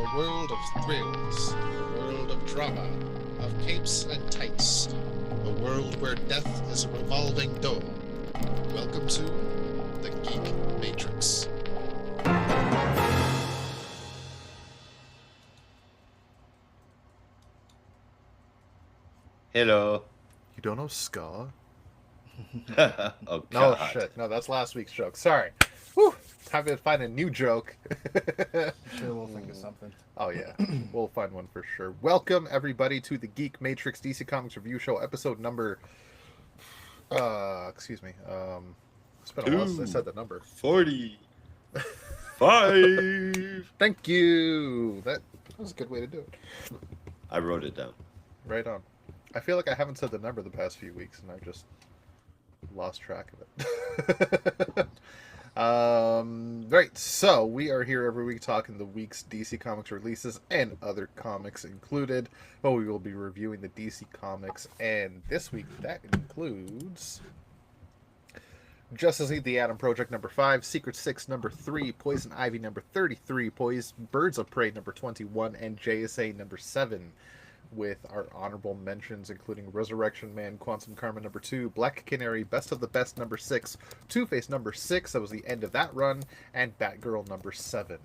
A world of thrills, a world of drama, of capes and tights, a world where death is a revolving door. Welcome to the Geek Matrix. Hello. You don't know ska? Oh No God. shit. No, that's last week's joke. Sorry. Whew. Time to find a new joke. Sure, we'll think of something. Oh yeah, we'll find one for sure. Welcome everybody to the Geek Matrix DC Comics Review Show, episode number. Excuse me. It's been a while since I said the number. 45. Thank you. That was a good way to do it. I wrote it down. Right on. I feel like I haven't said the number the past few weeks, and I've just lost track of it. Right, so we are here every week talking the week's DC Comics releases and other comics included, but we will be reviewing the DC Comics, and this week that includes Justice League The Atom Project number 5, Secret 6 number 3, Poison Ivy number 33, Birds of Prey number 21, and JSA number 7. With our honorable mentions including Resurrection Man, Quantum Karma number 2, Black Canary, Best of the Best number 6, Two-Face number 6, that was the end of that run, and Batgirl number 7.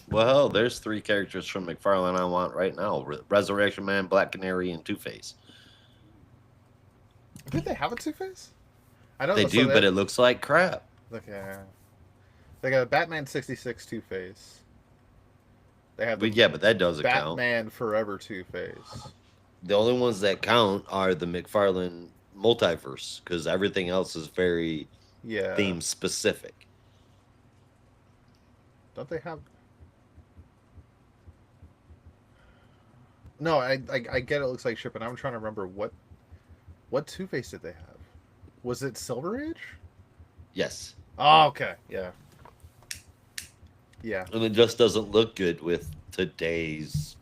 Well, there's 3 characters from McFarlane I want right now: Resurrection Man, Black Canary, and Two-Face. Did they have a Two-Face? I know They do, but it looks like crap. Okay. They got a Batman 66 Two-Face. They have But yeah, but that doesn't count. Batman Forever Two-Face. The only ones that count are the McFarlane multiverse, because everything else is very theme specific. Don't they have? No, I get it. Looks like shit, but I'm trying to remember what Two-Face did they have? Was it Silver Age? Yes. Oh, okay. Yeah. Yeah. And it just doesn't look good with today's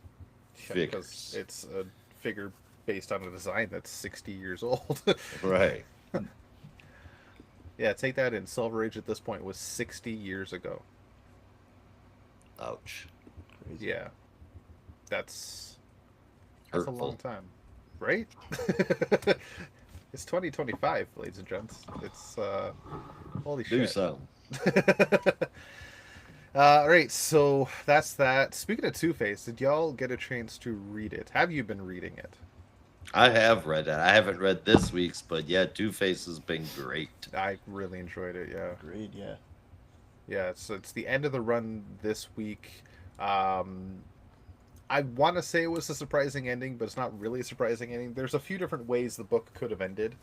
figures. Because it's a figure based on a design that's 60 years old. Right. Yeah, take that in. Silver Age at this point was 60 years ago. Ouch. Crazy. Yeah. That's Hurtful. a long time. Right? It's 2025, ladies and gents. It's holy shit. Do so. All right, so that's that. Speaking of Two-Face, did y'all get a chance to read it? Have you been reading it? I have read it. I haven't read this week's, but yeah, Two-Face has been great. I really enjoyed it. Yeah, Agreed, yeah. yeah. So it's the end of the run this week. I want to say it was a surprising ending, but it's not really a surprising ending. There's a few different ways the book could have ended,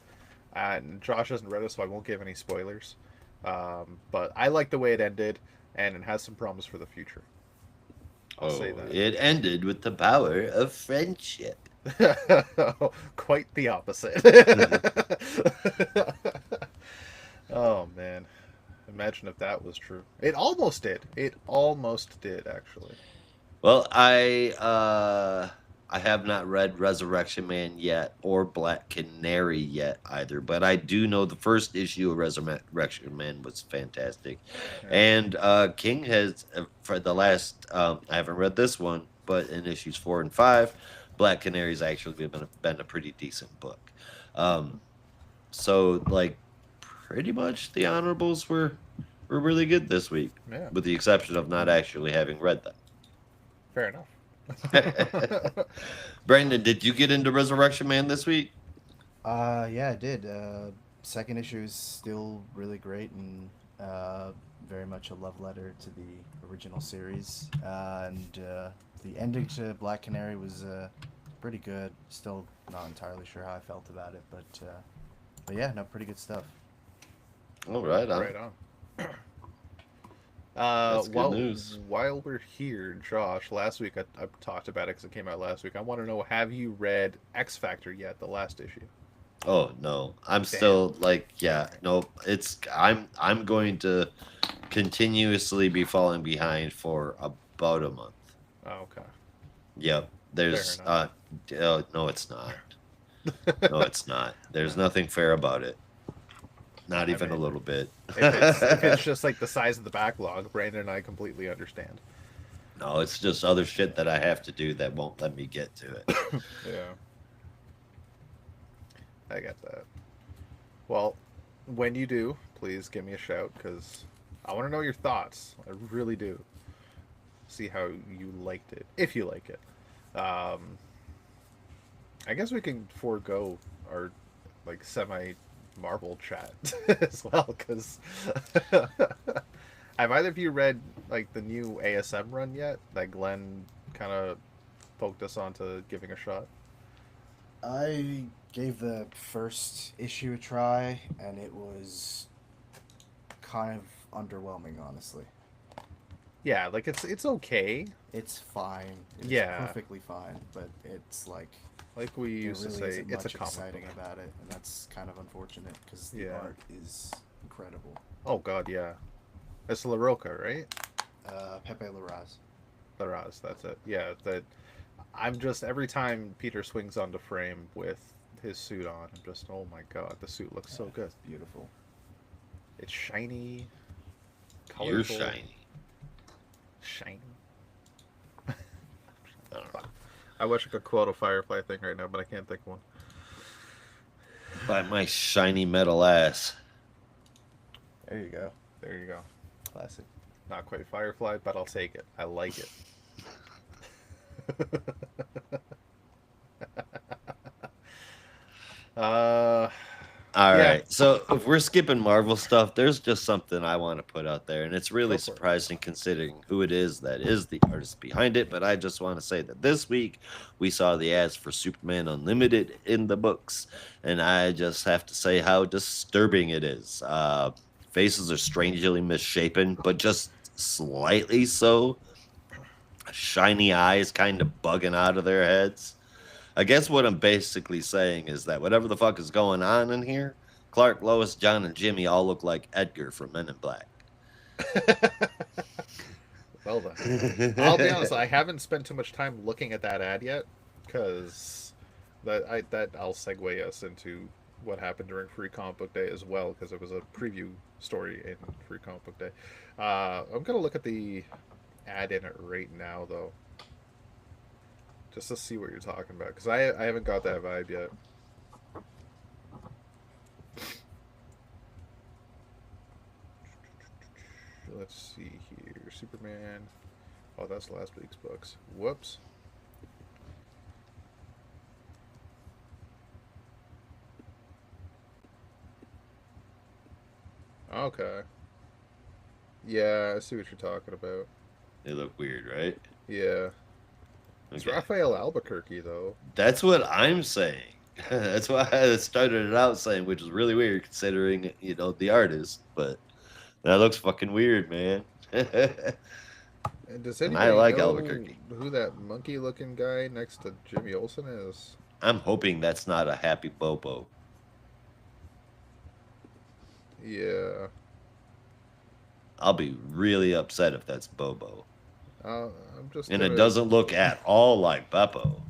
and Josh hasn't read it, so I won't give any spoilers. But I like the way it ended. And it has some promise for the future. I'll say that. It ended with the power of friendship. Quite the opposite. Oh, man. Imagine if that was true. It almost did. It almost did, actually. Well, I have not read Resurrection Man yet or Black Canary yet either, but I do know the first issue of Resurrection Man was fantastic. Yeah. And King has, for the last, I haven't read this one, but in issues 4 and 5, Black Canary's actually been a pretty decent book. So, like, pretty much the honorables were really good this week, Yeah. with the exception of not actually having read them. Fair enough. Brandon, did you get into Resurrection Man this week? Yeah, I did. Second issue is still really great and very much a love letter to the original series. And the ending to Black Canary was pretty good. Still not entirely sure how I felt about it, but yeah, no, pretty good stuff. All right, Right on. That's good news. While we're here, Josh, last week I talked about it because it came out last week. I want to know, have you read X Factor yet, the last issue? Oh no, I'm still like, yeah, no, I'm going to continuously be falling behind for about a month. Oh, okay. Yep, there's Fair no, it's not. No, it's not. There's nothing fair about it. Not even a little bit. If it's just like the size of the backlog, Brandon and I completely understand. No, it's just other shit that I have to do that won't let me get to it. Yeah. I get that. Well, when you do, please give me a shout because I want to know your thoughts. I really do. See how you liked it, if you like it. I guess we can forego our like semi Marvel chat as well because have either of you read like the new ASM run yet that Glenn kind of poked us onto giving a shot? I gave the first issue a try, and it was kind of underwhelming, honestly. Yeah, like it's okay. It's fine. It's Yeah. perfectly fine, but it's like Like we there used to really say, isn't it's a much comic exciting book. about it, and that's kind of unfortunate because the Yeah. art is incredible. Oh God, yeah. It's La Roca, right? Pepe Larraz. Larraz, that's it. Yeah, that. I'm just every time Peter swings onto frame with his suit on, I'm just oh my God, the suit looks so good. It's beautiful. It's shiny, You're colorful, shiny. shiny. I don't know. I wish I could quote a Firefly thing right now, but I can't think of one. By my shiny metal ass. There you go. There you go. Classic. Not quite Firefly, but I'll take it. I like it. uh, All yeah, right. So if we're skipping Marvel stuff, there's just something I want to put out there, and it's really Go for it. surprising considering who it is that is the artist behind it. But I just want to say that this week we saw the ads for Superman Unlimited in the books, and I just have to say how disturbing it is. Faces are strangely misshapen, but just slightly so. Shiny eyes kind of bugging out of their heads. I guess what I'm basically saying is that whatever the fuck is going on in here, Clark, Lois, John, and Jimmy all look like Edgar from Men in Black. well then. I'll be honest. I haven't spent too much time looking at that ad yet, because that I'll segue us into what happened during Free Comic Book Day as well, because it was a preview story in Free Comic Book Day. I'm gonna look at the ad in it right now though, just to see what you're talking about, because I haven't got that vibe yet. Let's see here, Superman. Oh, that's last week's books. Whoops. Okay. Yeah, I see what you're talking about. They look weird, right? Yeah. It's Okay. Raphael Albuquerque, though. That's what I'm saying. That's why I started it out saying, which is really weird considering, the artist. But that looks fucking weird, man. And And does I anybody like know Albuquerque. who that monkey-looking guy next to Jimmy Olsen is? I'm hoping that's not a happy Bobo. Yeah. I'll be really upset if that's Bobo. I'm just And gonna... it doesn't look at all like Beppo.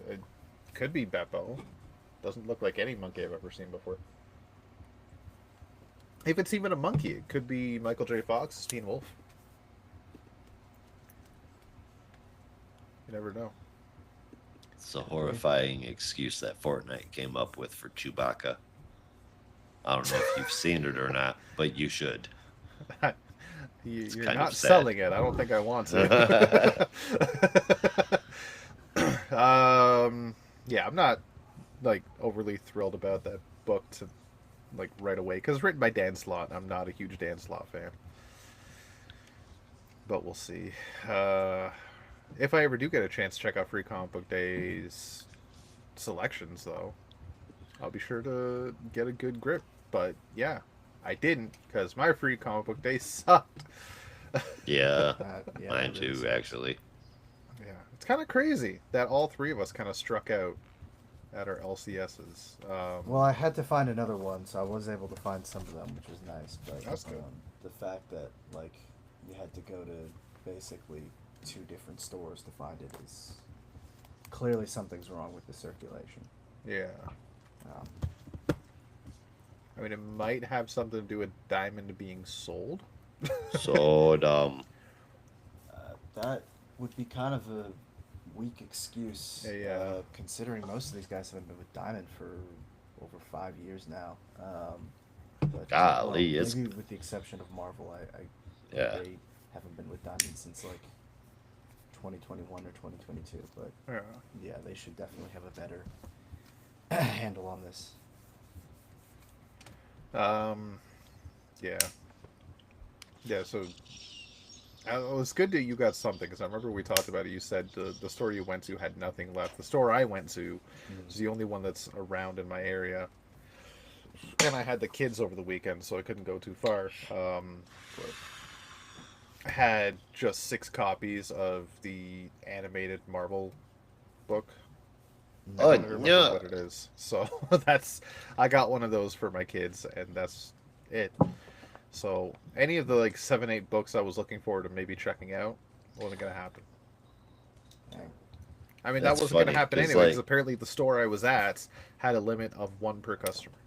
It could be Beppo. Doesn't look like any monkey I've ever seen before. If it's even a monkey, it could be Michael J. Fox, Teen Wolf. You never know. It's a horrifying excuse that Fortnite came up with for Chewbacca. I don't know if you've seen it or not, but you should. You're kind not of sad. selling it. I don't think I want to. Yeah, I'm not like overly thrilled about that book to like right away because it's written by Dan Slott. I'm not a huge Dan Slott fan, but we'll see. If I ever do get a chance to check out Free Comic Book Day's selections, though, I'll be sure to get a good grip. But yeah, I didn't because my Free Comic Book Day sucked. Yeah, Yeah, mine that really too, sucks. actually. Yeah, it's kind of crazy that all three of us kind of struck out at our LCSs. Well, I had to find another one, so I was able to find some of them, which was nice. But That's good. The fact that like you had to go to basically 2 different stores to find it is clearly something's wrong with the circulation. Yeah, Um, I mean, it might have something to do with Diamond being sold. So dumb. that would be kind of a weak excuse, Yeah. considering most of these guys have been with Diamond for over 5 years now. But well, Golly, it's maybe with the exception of Marvel, I think yeah. they haven't been with Diamond since like 2021 or 2022. But Yeah. yeah, they should definitely have a better handle on this. Um, yeah. Yeah, so it was good that you got something because I remember we talked about it. You said the store you went to had nothing left. The store I went to is the only one that's around in my area, and I had the kids over the weekend, so I couldn't go too far. But I had just 6 copies of the animated Marvel book. I Oh don't even remember yeah. what it is, so that's I got one of those for my kids, and that's it. So any of the like 7, 8 books I was looking forward to maybe checking out wasn't gonna happen. Dang. I mean that That's wasn't gonna funny happen because anyway because like apparently the store I was at had a limit of one per customer.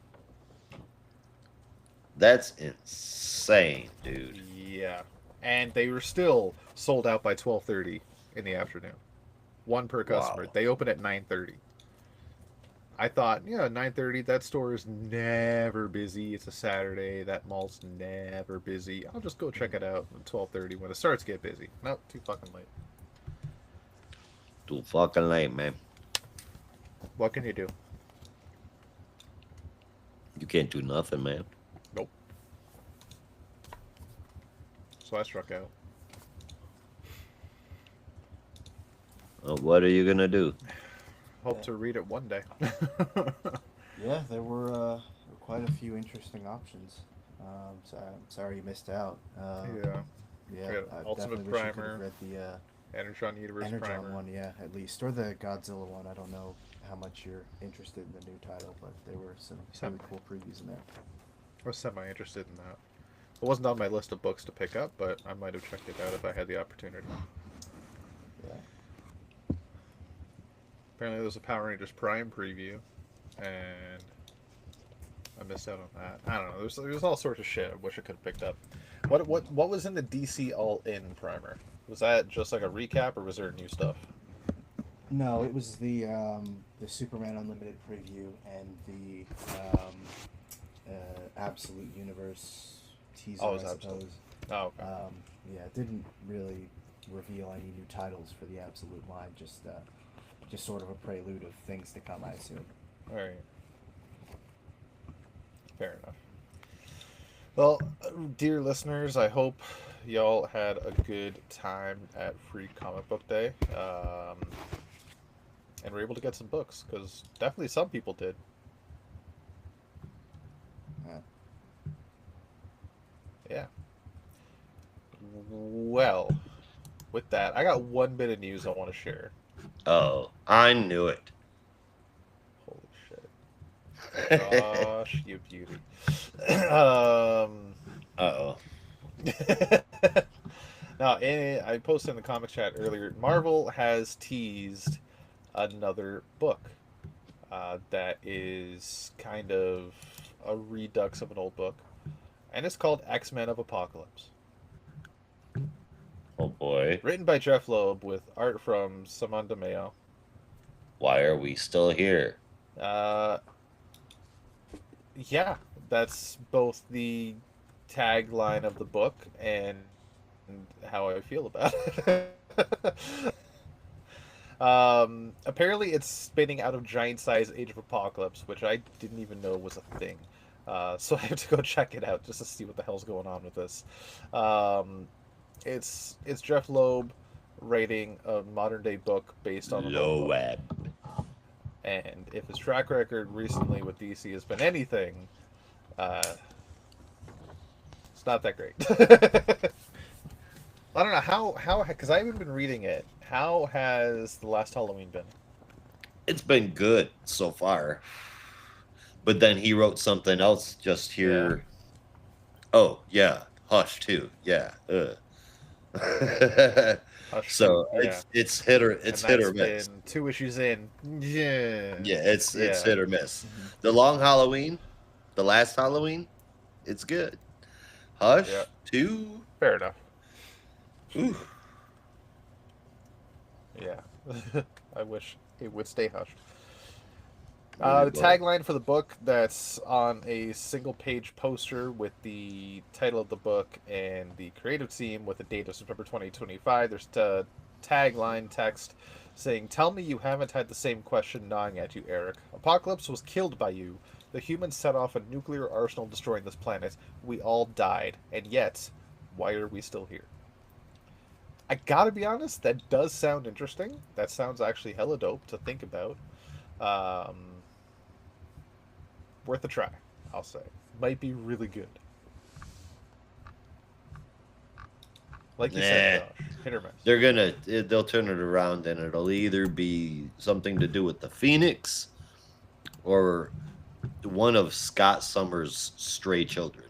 that's insane, dude. Yeah, and they were still sold out by 12:30 in the afternoon. One per customer. Wow. They open at 9:30. I thought, yeah, 9:30. That store is never busy. It's a Saturday. That mall's never busy. I'll just go check it out at 12:30 when it starts to get busy. Nope, too fucking late. Too fucking late, man. What can you do? You can't do nothing, man. Nope. So I struck out. What are you gonna do? Hope Yeah. to read it one day. Yeah, there were quite a few interesting options. So I'm sorry you missed out. Yeah. Yeah, We got I Ultimate definitely wish you could have Primer, read the Energon Universe Energon Primer. one, yeah, at least, or the Godzilla one. I don't know how much you're interested in the new title, but there were some really cool previews in there. I was semi interested in that. It wasn't on my list of books to pick up, but I might have checked it out if I had the opportunity. Yeah. Apparently, there was a Power Rangers Prime preview, and I missed out on that. I don't know. There's all sorts of shit I wish I could have picked up. What was in the DC All In primer? Was that just like a recap, or was there new stuff? No, it was the Superman Unlimited preview and the Absolute Universe teaser, Oh, it I was Absolute. suppose. Oh, okay. Yeah, it didn't really reveal any new titles for the Absolute line. Just sort of a prelude of things to come, I assume. All right. Fair enough. Well, dear listeners, I hope y'all had a good time at Free Comic Book Day, and were able to get some books because definitely some people did. Yeah. Yeah. Well, with that, I got one bit of news I want to share. Oh, I knew it. Holy shit. Gosh, you beauty. um, Uh-oh. now, I posted in the comic chat earlier. Marvel has teased another book that is kind of a redux of an old book, and it's called X-Men of Apocalypse. Oh boy. Written by Jeff Loeb with art from Simon DeMeo. Why are we still here? Yeah, that's both the tagline of the book and how I feel about it. Apparently, it's spinning out of giant size Age of Apocalypse, which I didn't even know was a thing. So I have to go check it out just to see what the hell's going on with this. It's Jeff Loeb writing a modern day book based on an old book. Loeb. And if his track record recently with DC has been anything, it's not that great. I don't know how because I haven't been reading it. How has the last Halloween been? It's been good so far. But then he wrote something else just here. Oh, yeah. Hush too. Yeah. Hush, So yeah. it's hit or And miss. been 2 issues in. Yeah. Yeah, it's hit or miss. Mhm. The long Halloween, the last Halloween, it's good. Hush Yeah. 2. Fair enough. Ooh. Yeah. I wish it would stay hushed. Really The well. tagline for the book that's on a single page poster with the title of the book and the creative team with the date of September 2025. There's a tagline text saying, "Tell me you haven't had the same question gnawing at you, Eric. Apocalypse was killed by you. The humans set off a nuclear arsenal destroying this planet. We all died. And yet, why are we still here?" I gotta be honest, that does sound interesting. That sounds actually hella dope to think about. Um, Worth a try, I'll say. Might be really good. Like you said, Nah, Josh, hit or miss. they'll turn it around, and it'll either be something to do with the Phoenix or one of Scott Summers' stray children.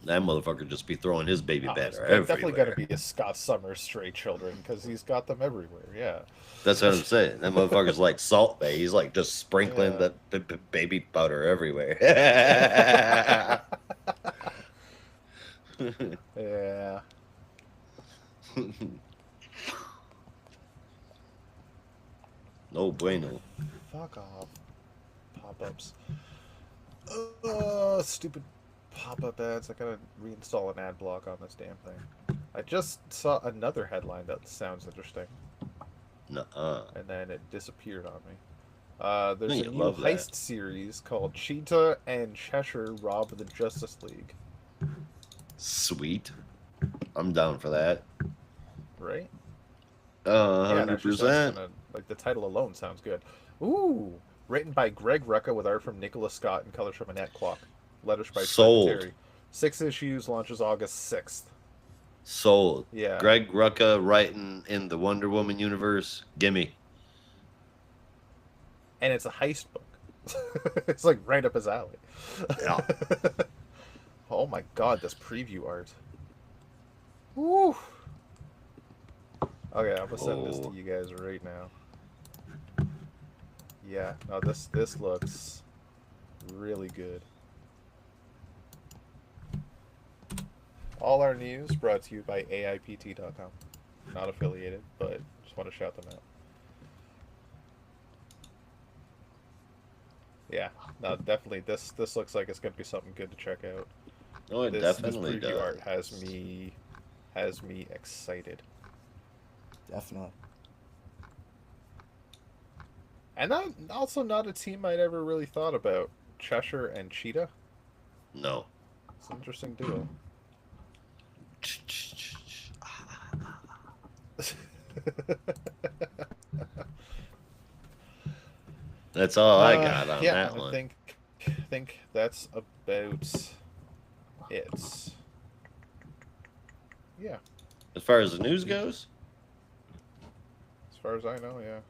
That motherfucker just be throwing his baby Oh, batter definitely got to everywhere. be a Scott Summers stray children because he's got them everywhere. Yeah. That's what I'm saying. That motherfucker's like Salt Bay. He's like just sprinkling Yeah. the baby powder everywhere. Yeah. No bueno. Fuck off. Pop ups. Stupid pop up ads. I gotta reinstall an ad block on this damn thing. I just saw another headline that sounds interesting, Nuh-uh. and then it disappeared on me. There's a You new love that. heist series called Cheetah and Cheshire Rob the Justice League. Sweet. I'm down for that. Right? Yeah, it actually sounds 100%. kind of like the title alone sounds good. Ooh, written by Greg Rucka with art from Nicholas Scott and colors from Annette Kwok. Letters by Trevor Sold. Terry. 6 issues, launches August 6th. Sold. Yeah. Greg Rucka writing in the Wonder Woman universe. Gimme. And it's a heist book. It's like right up his alley. Yeah. Oh my god, this preview art. Woo! Okay, I'm gonna send this to Oh. you guys right now. Yeah, no, this looks really good. All our news brought to you by AIPT.com. Not affiliated, but just want to shout them out. Yeah, no, definitely. This looks like it's gonna be something good to check out. Oh, it This definitely preview does. art has me excited. Definitely. And also not a team I'd ever really thought about. Cheshire and Cheetah. No. It's an interesting duo. That's all I got on Yeah, that I one. think that's about it. Yeah, As far as the news goes, as far as I know, yeah.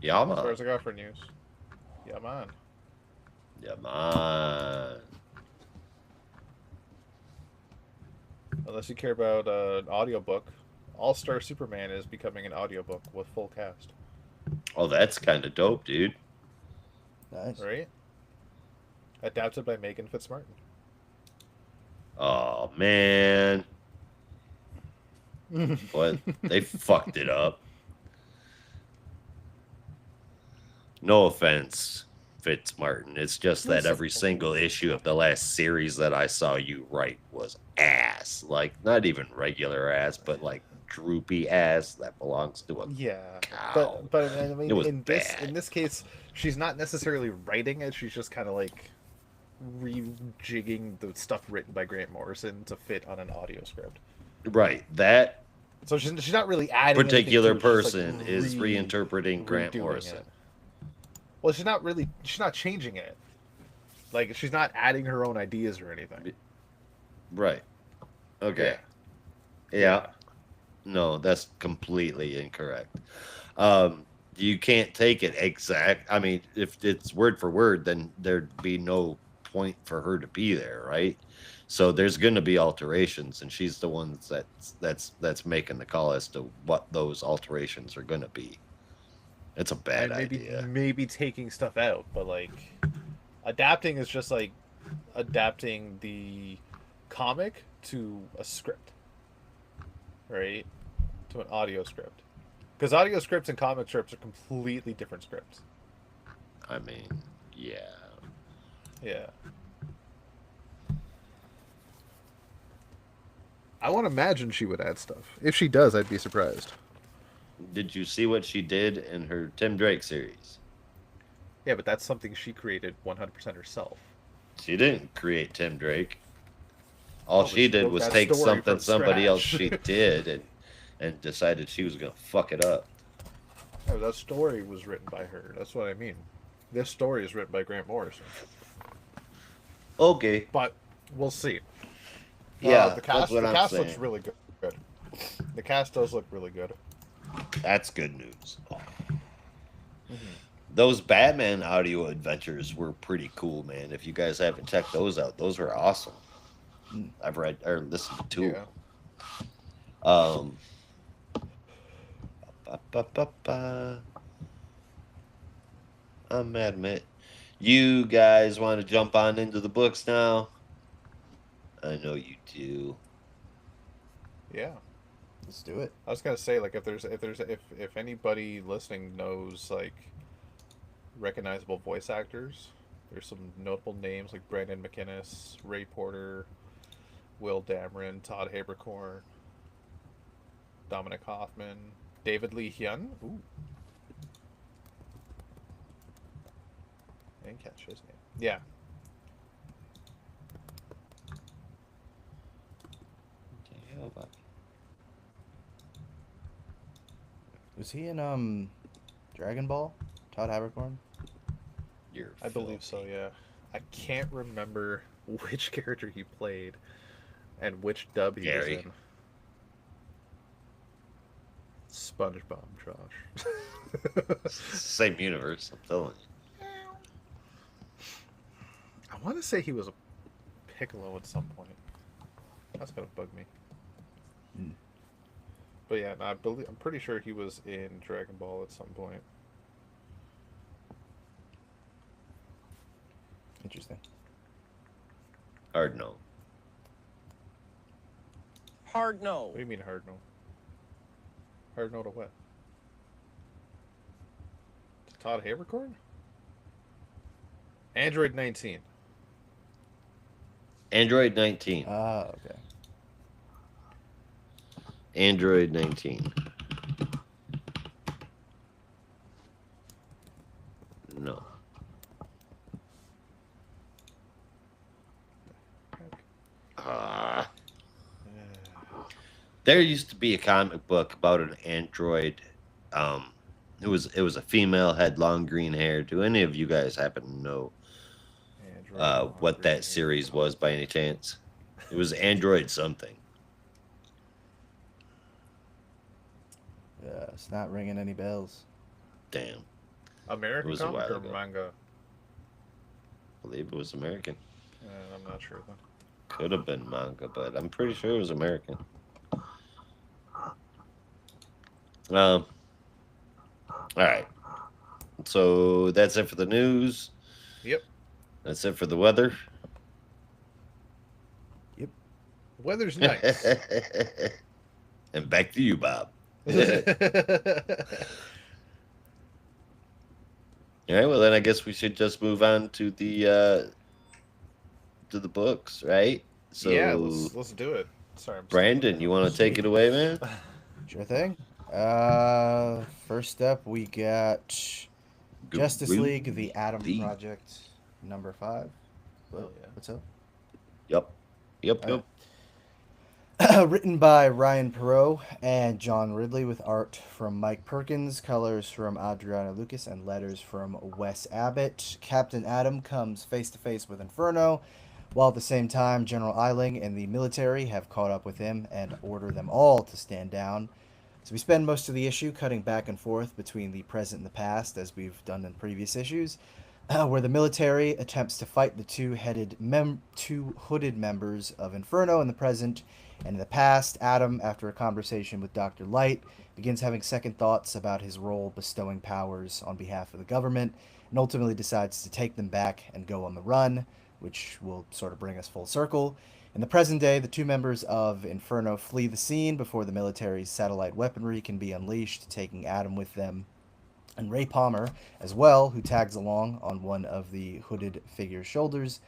yeah, As far man. as I got for news. Yeah, man. Yeah, man. Unless you care about an audiobook, All Star Superman is becoming an audiobook with full cast. Oh, that's kind of dope, dude. Nice. Right? Adapted by Megan Fitzmartin. Oh, man. What? They fucked it up. No offense, Fitz Martin. It's just that every single issue of the last series that I saw you write was ass. Like, not even regular ass, but like droopy ass that belongs to a Yeah, cow. but I It mean was in bad. this case, she's not necessarily writing it. She's just kind of like rejigging the stuff written by Grant Morrison to fit on an audio script. Right. That So she's not really adding particular anything to it, she's just, person like, is reinterpreting Grant redoing Morrison. it. Well, she's not changing it. Like she's not adding her own ideas or anything. Right. Okay. Yeah. No, that's completely incorrect. You can't take it exact. I mean, if it's word for word, then there'd be no point for her to be there, right? So there's going to be alterations, and she's the one that's making the call as to what those alterations are going to be. It's a bad idea. Maybe taking stuff out, but like adapting is just like adapting the comic to a script, right? to an audio script. Because audio scripts and comic strips are completely different scripts. I mean, yeah. Yeah. I want to imagine she would add stuff. If she does, I'd be surprised. Did you see what she did in her Tim Drake series? Yeah, but that's something she created 100% herself. She didn't create Tim Drake. All No, but she she did wrote was that take story something from somebody else scratch. she did and decided she was gonna fuck it up. No, that story was written by her. That's what I mean. This story is written by Grant Morrison. Okay. But we'll see. Yeah, The that's cast what the I'm cast looks saying. really good. The cast does look really good. That's good news. Mm-hmm. Those Batman audio adventures were pretty cool, man. If you guys haven't checked those out, those were awesome. Mm. I've read or listened to two. Yeah. Um, ba, ba, ba, ba. I'm mad, admit. You guys want to jump on into the books now? I know you do. Yeah. Let's do it. I was gonna say, like, if anybody listening knows, like, recognizable voice actors, there's some notable names like Brandon McInnes, Ray Porter, Will Dameron, Todd Habercorn, Dominic Hoffman, David Lee Hyun. Ooh, I didn't catch his name. Yeah. Was he in Dragon Ball? Todd Habercorn? You're I believe so, filthy. yeah. I can't remember which character he played and which dub he was Gary. in. SpongeBob, Josh. Same universe, I'm telling you. I want to say he was a Piccolo at some point. That's gonna bug me. Mm. But yeah, no, I'm pretty sure he was in Dragon Ball at some point. Interesting. Hard no. Hard no. What do you mean hard no? Hard no to what? To Todd Habercorn? Android 19. Android 19. Ah, okay. Android 19. No. Ah. There used to be a comic book about an android. It was a female, had long green hair. Do any of you guys happen to know Android what that series was by any chance? It was Android something. It's not ringing any bells. Damn. American It was a comic while or ago. manga? I believe it was American. I'm not sure then. Could have been manga, but I'm pretty sure it was American. All right. So that's it for the news. Yep. That's it for the weather. The weather's nice. And back to you, Bob. All right. Well, then I guess we should just move on to the books, right? So, yeah, let's do it. Sorry, I'm Brandon, you want to take it away, man? Sure thing. First up, we got Justice League: The Atom Project, #5. Oh, yeah. What's up? Yep. All Written by Ryan Perot and John Ridley, with art from Mike Perkins, colors from Adriana Lucas, and letters from Wes Abbott. Captain Atom comes face to face with Inferno, while at the same time General Eiling and the military have caught up with him and order them all to stand down. So we spend most of the issue cutting back and forth between the present and the past, as we've done in previous issues, where the military attempts to fight the two hooded members of Inferno in the present. And in the past, Adam, after a conversation with Dr. Light, begins having second thoughts about his role bestowing powers on behalf of the government, and ultimately decides to take them back and go on the run, which will sort of bring us full circle. In the present day, the two members of Inferno flee the scene before the military's satellite weaponry can be unleashed, taking Adam with them, and Ray Palmer as well, who tags along on one of the hooded figure's shoulders.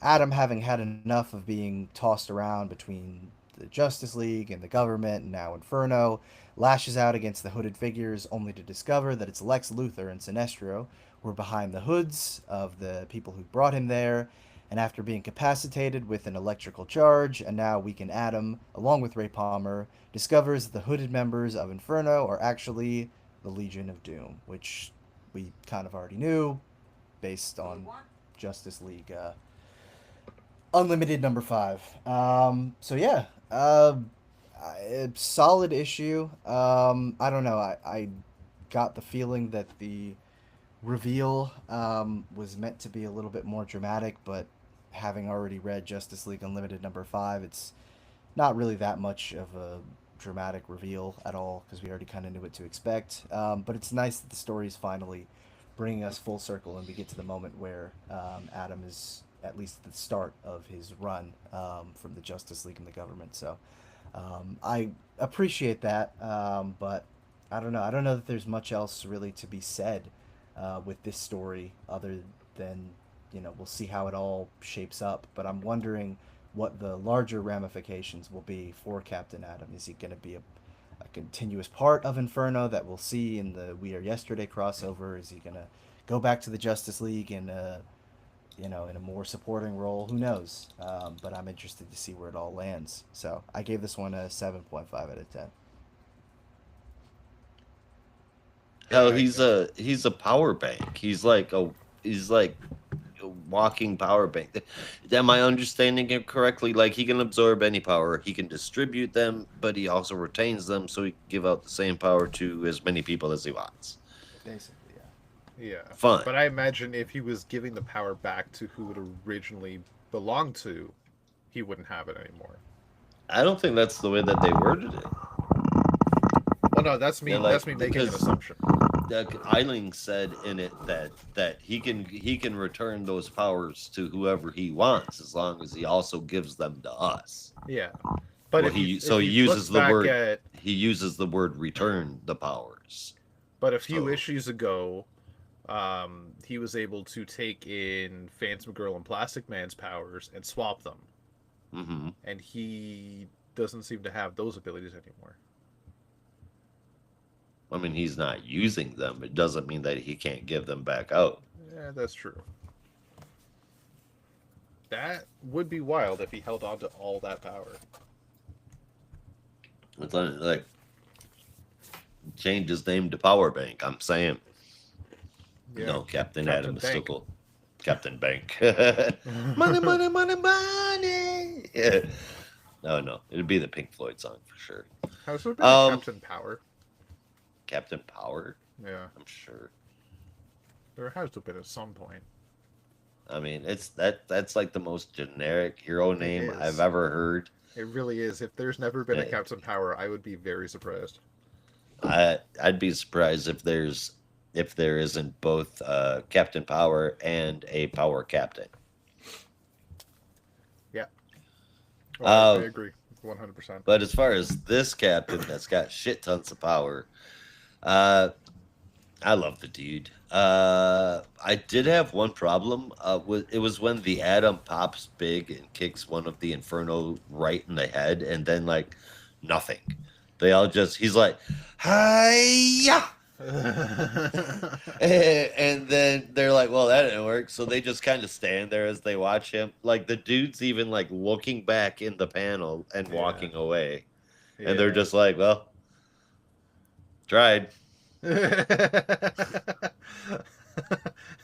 Adam, having had enough of being tossed around between the Justice League and the government and now Inferno, lashes out against the hooded figures only to discover that it's Lex Luthor and Sinestro who are behind the hoods of the people who brought him there. And after being incapacitated with an electrical charge and now weakened Adam, along with Ray Palmer, discovers that the hooded members of Inferno are actually the Legion of Doom, which we kind of already knew based on Justice League Unlimited number 5. So yeah, solid issue. I don't know. I got the feeling that the reveal was meant to be a little bit more dramatic, but having already read Justice League Unlimited number 5, it's not really that much of a dramatic reveal at all because we already kind of knew what to expect. But it's nice that the story is finally bringing us full circle and we get to the moment where Adam is at least at the start of his run from the Justice League and the government. So I appreciate that, but I don't know. I don't know that there's much else really to be said with this story other than, we'll see how it all shapes up. But I'm wondering what the larger ramifications will be for Captain Atom. Is he going to be a continuous part of Inferno that we'll see in the We Are Yesterday crossover? Is he going to go back to the Justice League in a in a more supporting role? Who knows? But I'm interested to see where it all lands. So I gave this one a 7.5 out of 10. Hell, he's a power bank. He's like a walking power bank. Am I understanding it correctly? Like, he can absorb any power, he can distribute them, but he also retains them, so he can give out the same power to as many people as he wants. Basically, yeah. Yeah. Fun. But I imagine if he was giving the power back to who it originally belonged to, he wouldn't have it anymore. I don't think that's the way that they worded it. Well, no, that's me. Yeah, like, that's me making an because- assumption. Eiling said in it that he can return those powers to whoever he wants as long as he also gives them to us. Yeah. But Well, if he you uses look back the word at, he uses the word return the powers. but a few So- issues ago, he was able to take in Phantom Girl and Plastic Man's powers and swap them, Mm-hmm. and he doesn't seem to have those abilities anymore. I mean, he's not using them. It doesn't mean that he can't give them back out. Yeah, that's true. That would be wild if he held on to all that power. It's like change his name to Power Bank. I'm saying. Yeah. No, Captain Captain Adam is still Bank. cool. Captain Bank. Money, money, money, money. Yeah. No. It'd be the Pink Floyd song for sure. Has there been a Captain Power? Captain Power? Yeah, I'm sure. there has to have been at some point. I mean, that's like the most generic hero name is. I've ever heard. It really is. If there's never been a Yeah. Captain Power, I would be very surprised. I'd be surprised if there isn't both Captain Power and a Power Captain. Oh, I agree, 100%. But as far as this captain that's got shit tons of power, I love the dude. I did have one problem. It was when the Atom pops big and kicks one of the Inferno right in the head, and then like nothing. They all he's like, hi-ya! And then they're like, well, that didn't work. So they just kind of stand there as they watch him. Like, the dude's even like looking back in the panel and walking away. And they're just like, well, tried.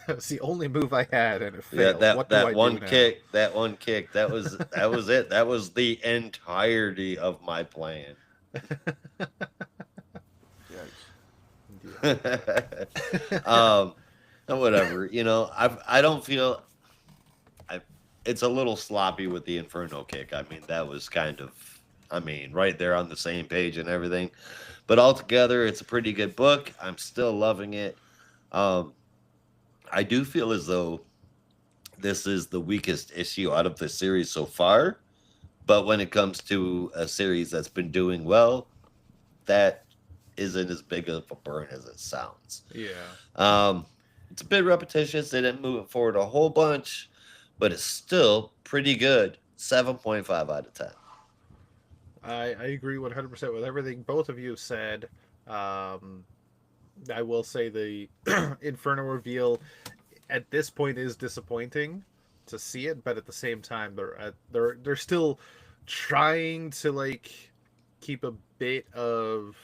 It's the only move I had, and it Yeah, failed. What do I that one do now? kick, that was it. That was the entirety of my plan. Whatever, I don't feel it's a little sloppy with the Inferno kick. I mean, that was kind of, right there on the same page and everything, but altogether it's a pretty good book. I'm still loving it. I do feel as though this is the weakest issue out of the series so far, But when it comes to a series that's been doing well, that isn't as big of a burn as it sounds. Yeah. Um, it's a bit repetitious. They didn't move it forward a whole bunch, but it's still pretty good. 7.5 out of 10. I agree 100% with everything both of you have said. Um, I will say the Inferno reveal at this point is disappointing to see it, but at the same time, they're still trying to like keep a bit of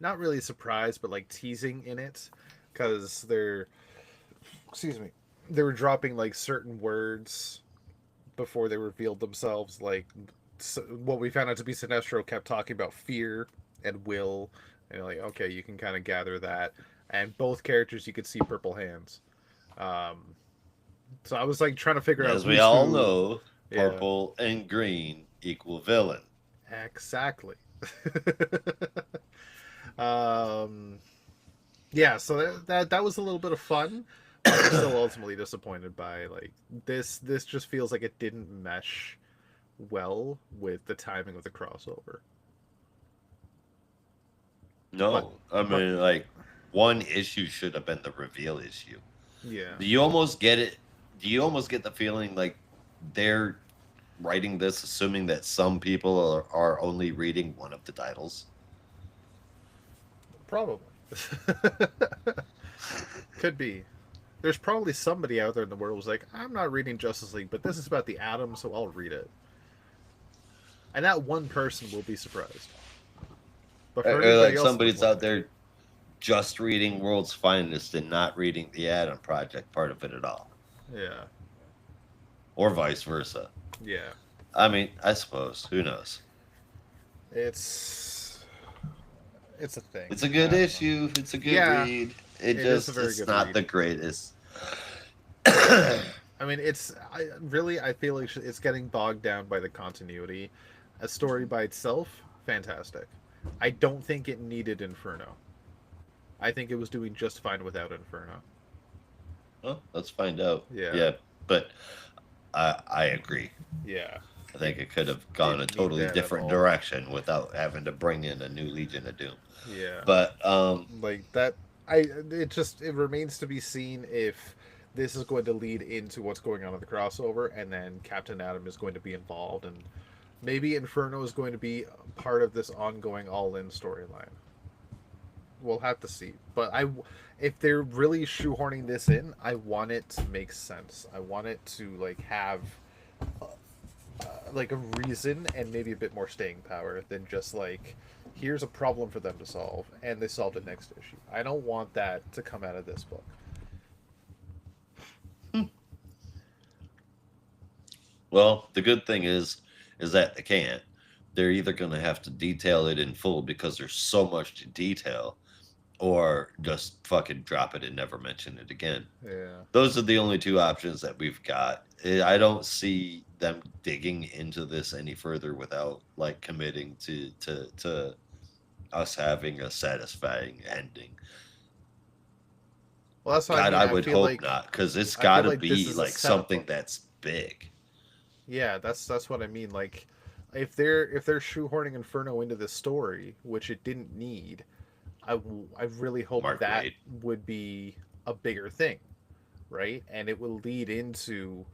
not really surprise, but like teasing in it, because they're excuse me, they were dropping like certain words before they revealed themselves. Like what we found out to be Sinestro kept talking about fear and will, and like okay, you can kind of gather that. And both characters, you could see purple hands. Um, so I was like trying to figure out As we who's all who. know, Yeah, purple and green equal villain. exactly. um, yeah, so that was a little bit of fun, but I'm still ultimately disappointed by like this. This just feels like it didn't mesh well with the timing of the crossover. But No, I but mean, like, one issue should have been the reveal issue. yeah, Do you almost get it? Do you almost get the feeling like they're writing this assuming that some people are only reading one of the titles? probably could be. There's probably somebody out there in the world who's like, I'm not reading Justice League, but this is about the Atom, so I'll read it. And that one person will be surprised. But for Or everybody like else in the somebody's out planet, there just reading World's Finest and not reading the Atom Project part of it at all, yeah, or vice versa. yeah, I mean, I suppose. Who knows? it's it's a thing. It's a I good don't know. issue. It's a good Yeah, read. It it is a just very it's good not read. the greatest. I mean, I feel like it's getting bogged down by the continuity. A story by itself, fantastic. I don't think it needed Inferno. I think it was doing just fine without Inferno. Well, let's find out. Yeah, Yeah, but I agree. yeah. I It think it could have gone a didn't need totally that at different all. direction without having to bring in a new Legion of Doom. Yeah, But like that. It remains to be seen if this is going to lead into what's going on in the crossover, and then Captain Atom is going to be involved, and maybe Inferno is going to be part of this ongoing all-in storyline. We'll have to see. But if they're really shoehorning this in, I want it to make sense. I want it to like have like a reason and maybe a bit more staying power than just like here's a problem for them to solve and they solved it next issue. I don't want that to come out of this book. well, the good thing is that they can't. They're either going to have to detail it in full because there's so much to detail, or just fucking drop it and never mention it again. Yeah. Those are the only two options that we've got. I don't see them digging into this any further without like committing to us having a satisfying ending. Well, that's what I God, mean. I would hope not, because it's I feel got to like this be is a like setup something book. that's big. Yeah, that's what I mean. Like, if they're shoehorning Inferno into this story, which it didn't need, I really hope Mark that Wade. would be a bigger thing, right? And it will lead into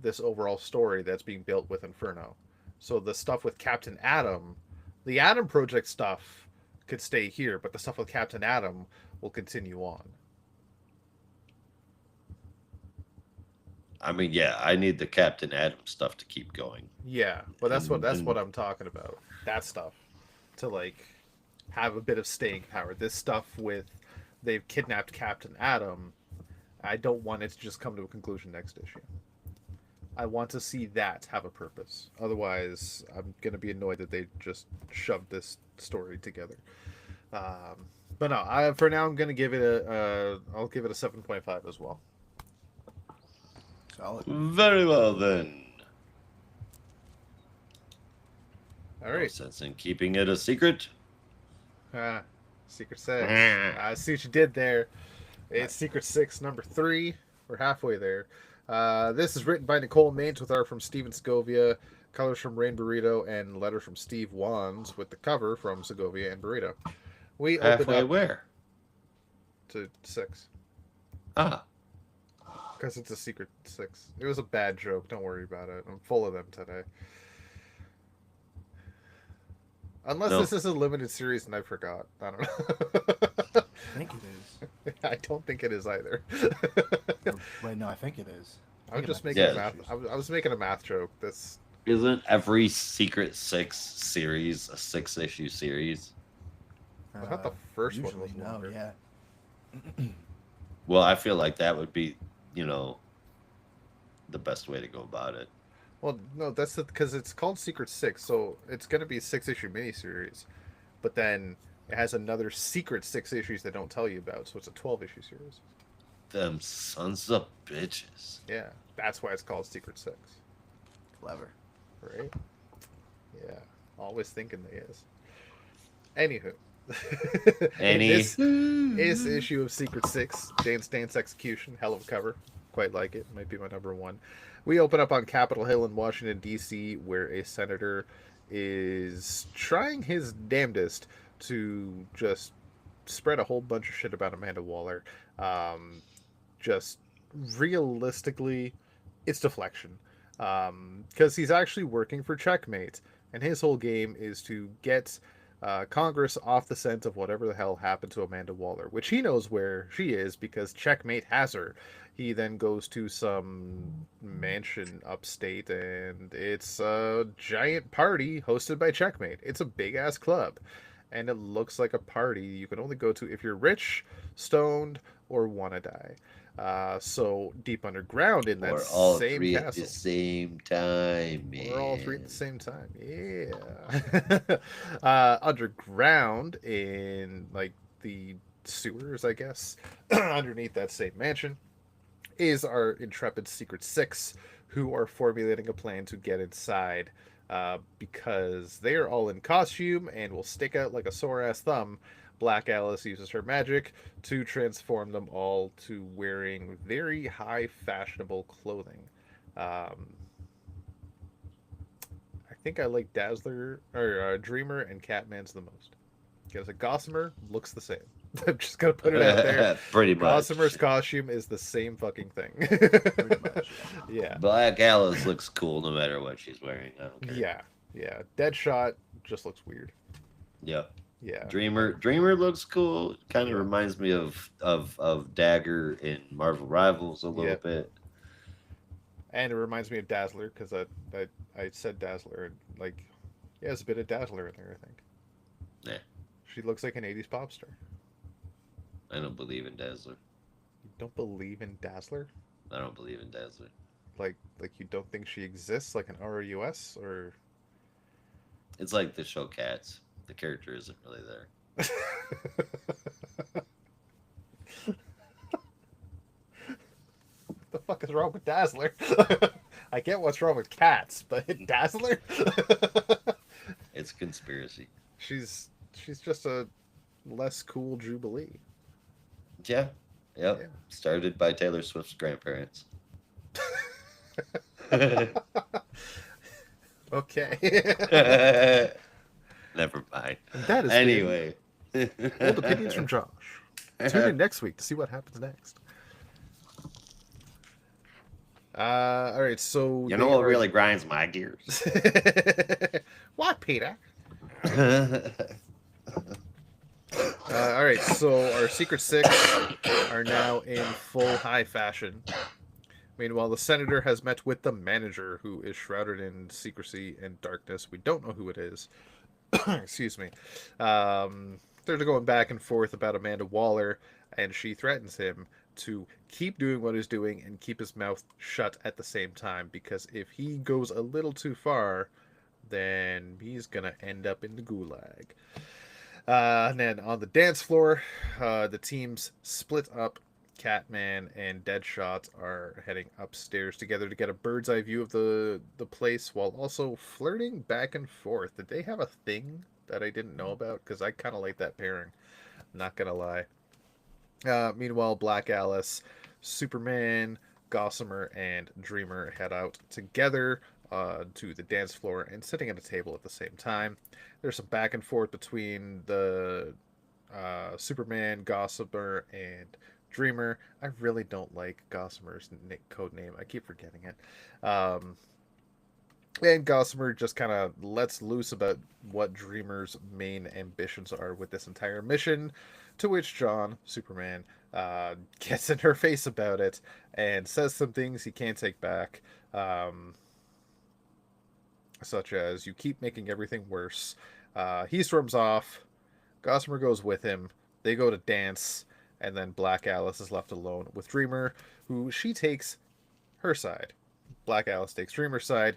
this overall story that's being built with Inferno. So the stuff with Captain Atom, the Atom Project stuff could stay here, but the stuff with Captain Atom will continue on. I mean, yeah, I need the Captain Adam stuff to keep going. Yeah, but that's what And I'm talking about. That stuff to like have a bit of staying power. This stuff with they've kidnapped Captain Atom. I don't want it to just come to a conclusion next issue. I want to see that have a purpose. Otherwise, I'm gonna be annoyed that they just shoved this story together. Um, but no, for now I'm gonna give it I'll give it a 7.5 as well. Solid. very well then. All No right. sense in keeping it a secret. Ah, Secret Six. I see what you did there. It's Secret Six number 3. We're halfway there. This is written by Nicole Maines with art from Steven Scovia, colors from Rain Burrito, and letters from Steve Wands, with the cover from Segovia and Burrito. We open Halfway up where? to 6 Ah, because it's a secret 6. It was a bad joke. Don't worry about it. I'm full of them today. Unless no. this is a limited series and I forgot. I don't know. I think it is. I don't think it is either. Wait, no, I think it is. I was just think making Yeah. a math. I was making a math joke. This Isn't every Secret Six series a 6-issue series? I thought the first one usually was no, longer. yeah. Well, I feel like that would be, the best way to go about it. Well, no, that's because it's called Secret 6, so it's going to be a 6-issue miniseries. But then it has another secret 6 issues that don't tell you about, so it's a 12-issue series. Them sons of bitches. Yeah, that's why it's called Secret 6, Clever. right? Yeah, always thinking they is. Anywho, this issue of Secret 6, Jane Stain's Execution, hell of a cover. Quite like it. Might be my number one. We open up on Capitol Hill in Washington, D.C., where a senator is trying his damnedest to just spread a whole bunch of shit about Amanda Waller. Just realistically, it's deflection. Because he's actually working for Checkmate, and his whole game is to get Congress off the scent of whatever the hell happened to Amanda Waller, which he knows where she is because Checkmate has her. He then goes to some mansion upstate, and it's a giant party hosted by Checkmate. It's a big ass club, and it looks like a party you can only go to if you're rich, stoned, or want to die. So deep underground in that Or all same three castle. at the same time, man. We're all three at the same time. Yeah. Underground in like the sewers, I guess, underneath that same mansion, is our intrepid Secret 6, who are formulating a plan to get inside because they are all in costume and will stick out like a sore ass thumb. Black Alice uses her magic to transform them all to wearing very high fashionable clothing. Um, I think I like Dazzler or Dreamer and Catman's the most. Because a Gossamer looks the same. I'm just gonna put it out there. Pretty much. Gossamer's costume is the same fucking thing. Pretty much. Yeah. Black Alice looks cool no matter what she's wearing. I don't care. Yeah. Yeah. Deadshot just looks weird. Yep. Yeah. Dreamer looks cool. Kind of Yeah. reminds me of Dagger in Marvel Rivals a little Yep. bit. And it reminds me of Dazzler because I said Dazzler and like yeah, there's a bit of Dazzler in there, I think. Yeah. She looks like an 80s pop star. I don't believe in Dazzler. You don't believe in Dazzler? I don't believe in Dazzler. Like you don't think she exists like an ROUS or It's like the show Cats. The character isn't really there. What the fuck is wrong with Dazzler? I get what's wrong with cats, but Dazzler? It's a conspiracy. She's just a less cool Jubilee. Yeah. Yep. Yeah. Started by Taylor Swift's grandparents. Okay. Never mind. That is Anyway. old opinions from Josh. Tune in next week to see what happens next. All right, so You know what really grinds my gears? What, Peter? All right, so our Secret 6 are now in full high fashion. Meanwhile, the senator has met with the manager, who is shrouded in secrecy and darkness. We don't know who it is. Excuse me. They're going back and forth about Amanda Waller, and she threatens him to keep doing what he's doing and keep his mouth shut at the same time, because if he goes a little too far, then he's gonna end up in the gulag. And then on the dance floor, the teams split up. Catman and Deadshot are heading upstairs together to get a bird's eye view of the place, while also flirting back and forth. Did they have a thing that I didn't know about? Because I kind of like that pairing. Not gonna lie. Meanwhile, Black Alice, Superman, Gossamer, and Dreamer head out together to the dance floor and sitting at a table at the same time. There's some back and forth between the Superman, Gossamer, and Dreamer. I really don't like Gossamer's code name. I keep forgetting it. And Gossamer just kind of lets loose about what Dreamer's main ambitions are with this entire mission, to which John, Superman, gets in her face about it and says some things he can't take back, such as, "You keep making everything worse." He storms off. Gossamer goes with him. They go to dance, and then Black Alice is left alone with Dreamer, who she takes her side. Black Alice takes Dreamer's side,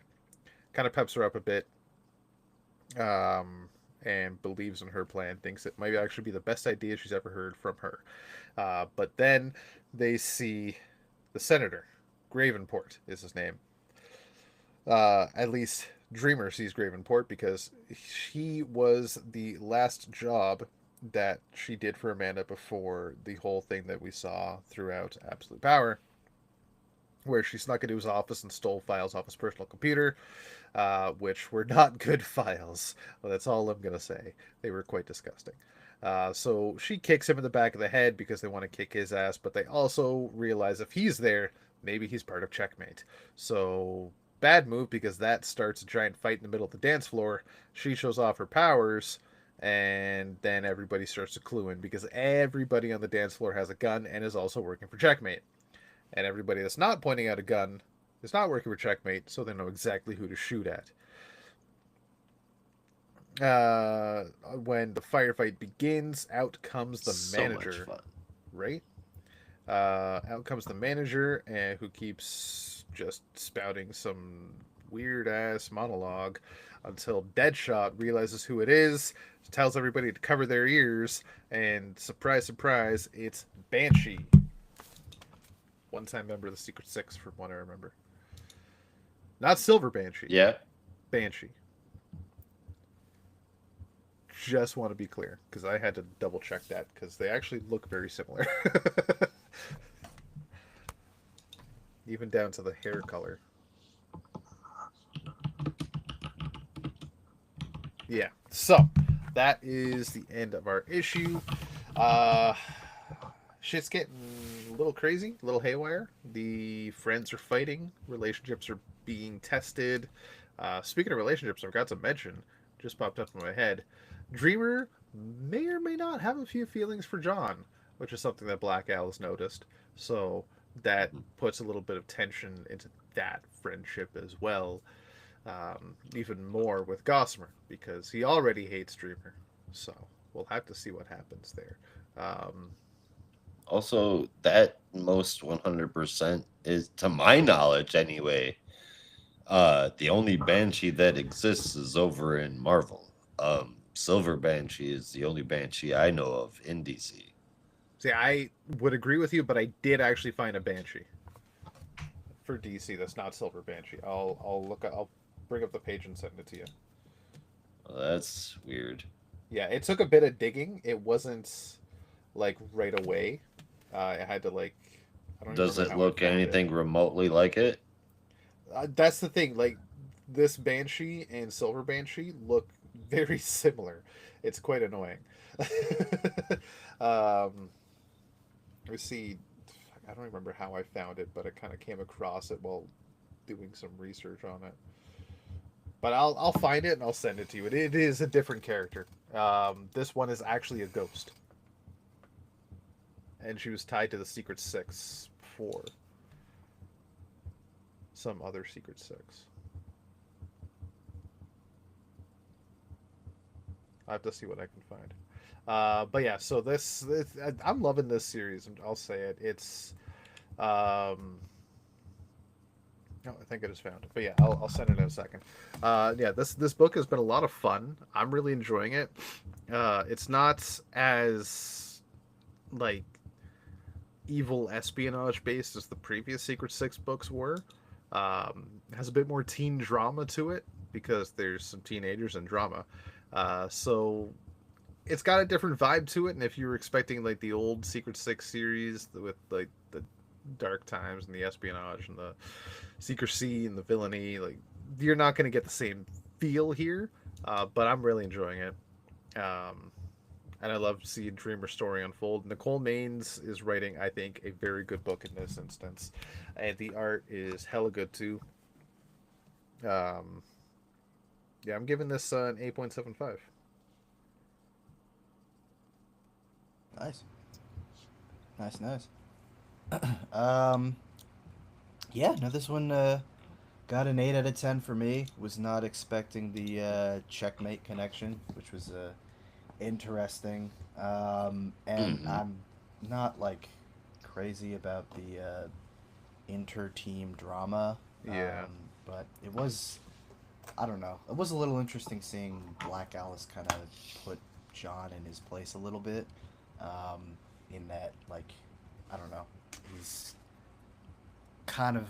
kind of peps her up a bit, and believes in her plan, thinks it might actually be the best idea she's ever heard from her. But then they see the senator. Gravenport is his name. At least Dreamer sees Gravenport because he was the last job that she did for Amanda before the whole thing that we saw throughout Absolute Power, where she snuck into his office and stole files off his personal computer, which were not good files. Well, that's all I'm going to say. They were quite disgusting. So she kicks him in the back of the head because they want to kick his ass, but they also realize if he's there, maybe he's part of Checkmate. So bad move, because that starts a giant fight in the middle of the dance floor. She shows off her powers, and then everybody starts to clue in because everybody on the dance floor has a gun and is also working for Checkmate. And everybody that's not pointing out a gun is not working for Checkmate, so they know exactly who to shoot at. When the firefight begins, out comes the manager. So much fun. Right? Out comes the manager, who keeps just spouting some weird ass monologue until Deadshot realizes who it is, tells everybody to cover their ears, and surprise, surprise, it's Banshee. One-time member of the Secret Six, from what I remember. Not Silver Banshee. Yeah. Banshee. Just want to be clear, because I had to double check that, because they actually look very similar. Even down to the hair color. Yeah, so that is the end of our issue. Shit's getting a little crazy, a little haywire. The friends are fighting. Relationships are being tested. Speaking of relationships, I forgot to mention, just popped up in my head, Dreamer may or may not have a few feelings for John, which is something that Black Alice noticed. So that puts a little bit of tension into that friendship as well. Even more with Gossamer, because he already hates Dreamer. So we'll have to see what happens there. Also, that most 100% is, to my knowledge anyway, the only Banshee that exists is over in Marvel. Silver Banshee is the only Banshee I know of in DC. See, I would agree with you, but I did actually find a Banshee for DC that's not Silver Banshee. I'll bring up the page and send it to you. Well, that's weird. Yeah, it took a bit of digging. It wasn't like right away. I had to like. I don't Does remember it how I look found anything remotely like it? That's the thing. Like, this Banshee and Silver Banshee look very similar. It's quite annoying. Let's see. I don't remember how I found it, but I kind of came across it while doing some research on it. But I'll find it and I'll send it to you. It is a different character. This one is actually a ghost, and she was tied to the Secret Six for some other Secret Six. I have to see what I can find. But yeah, so this I'm loving this series. I'll say it. It's no, I think I just found it. But yeah, I'll send it in a second. Yeah, this book has been a lot of fun. I'm really enjoying it. It's not as like evil espionage based as the previous Secret Six books were. It has a bit more teen drama to it because there's some teenagers and drama. So it's got a different vibe to it. And if you were expecting like the old Secret Six series with like the dark times and the espionage and the secrecy and the villainy, like you're not going to get the same feel here, but I'm really enjoying it. And I love to see Dreamer's story unfold. Nicole Maines is writing, I think, a very good book in this instance, and the art is hella good too. Um, yeah, I'm giving this an 8.75. Nice, nice. um, yeah, no, this one got an 8 out of 10 for me. Was not expecting the checkmate connection, which was interesting. And Mhm. I'm not like crazy about the inter-team drama. Yeah. But it was, I don't know. It was a little interesting seeing Black Alice kind of put John in his place a little bit. In that, like, I don't know, he's kind of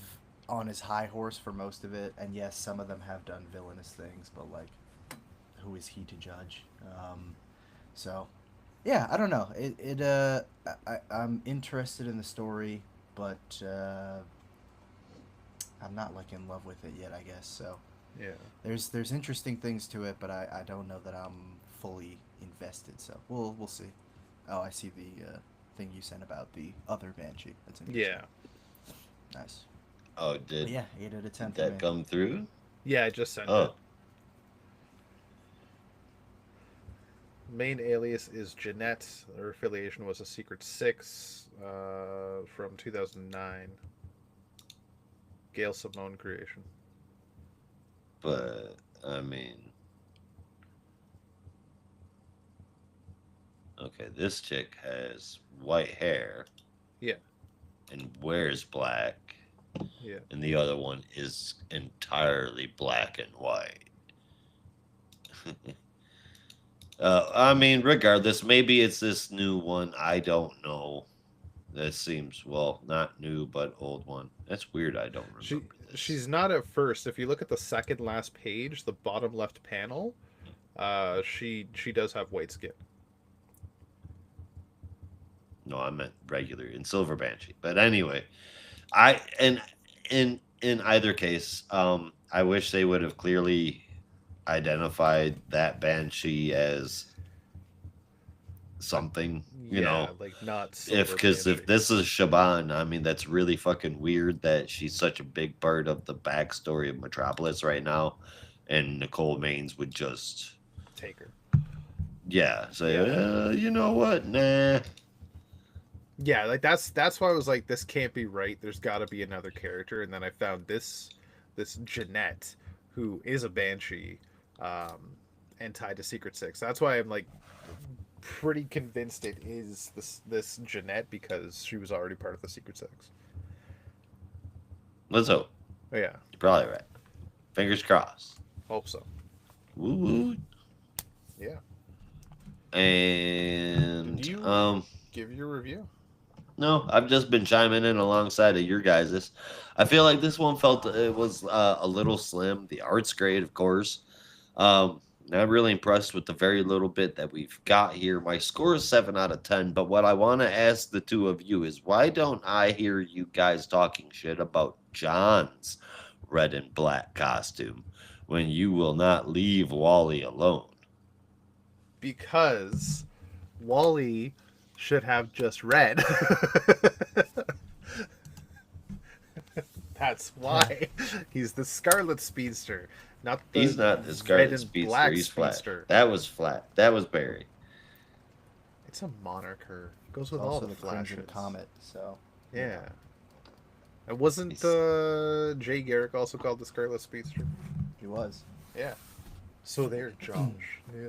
on his high horse for most of it, and yes, some of them have done villainous things, but like, who is he to judge? So, yeah, I don't know. I'm interested in the story, but I'm not like in love with it yet, I guess. So Yeah. there's interesting things to it, but I don't know that I'm fully invested. So we'll see. Oh, I see the thing you sent about the other Banshee. That's interesting. Yeah. Nice. Oh, But yeah, 8 out of 10 did for that me. come through? Yeah, I just sent it. Oh, Main alias is Jeanette. Her affiliation was a Secret Six from 2009. Gail Simone creation. but I mean, okay, this chick has white hair Yeah. and wears black, Yeah. and the other one is entirely black and white. I mean, regardless, maybe it's this new one. I don't know. That seems, well, not new, but old one. That's weird. I don't She remember this. she's not at first. If you look at the second last page, the bottom left panel, she does have white skin. No, I meant regular in Silver Banshee. But anyway, I and in either case, I wish they would have clearly identified that Banshee as something, you Yeah, know. like not If silver because if banshee. this is Shaban, I mean that's really fucking weird that she's such a big part of the backstory of Metropolis right now, and Nicole Maines would just Take her. say, Yeah. you know what, nah. Yeah, like that's why I was like, this can't be right. There's got to be another character, and then I found this Jeanette, who is a banshee, and tied to Secret Six. That's why I'm like pretty convinced it is this Jeanette because she was already part of the Secret Six. Let's hope. Oh, yeah, You're probably right. Fingers crossed. hope so. Woo woo. Yeah. And Did you give your review? no, I've just been chiming in alongside of your guys's. I feel like this one felt it was a little slim. The art's great, of course. Um, I'm really impressed with the very little bit that we've got here. My score is 7 out of 10. But what I want to ask the two of you is, why don't I hear you guys talking shit about John's red and black costume when you will not leave Wally alone? Because Wally should have just red. That's why he's the Scarlet Speedster, not the He's not the red Scarlet and Speedster. black He's flat. Speedster. That was flat. That was Barry. It's a monarcher. It goes It's with all also the the Crimson flashes. Comet. So Yeah. And wasn't He's- Jay Garrick also called the Scarlet Speedster? he was. Yeah. So there, Josh. Yeah.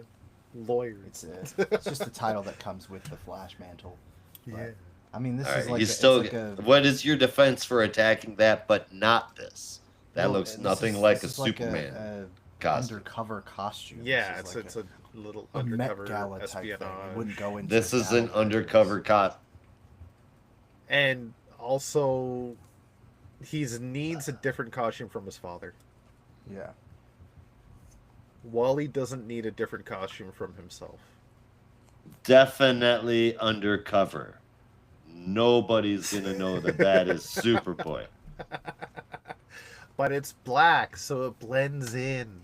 Lawyer. It's just the title that comes with the Flash mantle. But, Yeah. I mean, this All is right, like he's it's still. like a What is your defense for attacking that, but not this? That well, looks this nothing is- like this a is like Superman a costume. undercover costume. Yeah, This is it's like a little a Met undercover Gala type thing. It espionage. wouldn't go into This is an gala undercover cop. And also, he needs a different costume from his father. Yeah. Wally doesn't need a different costume from himself. Definitely undercover. Nobody's gonna know that that is Superboy. but it's black, so it blends in.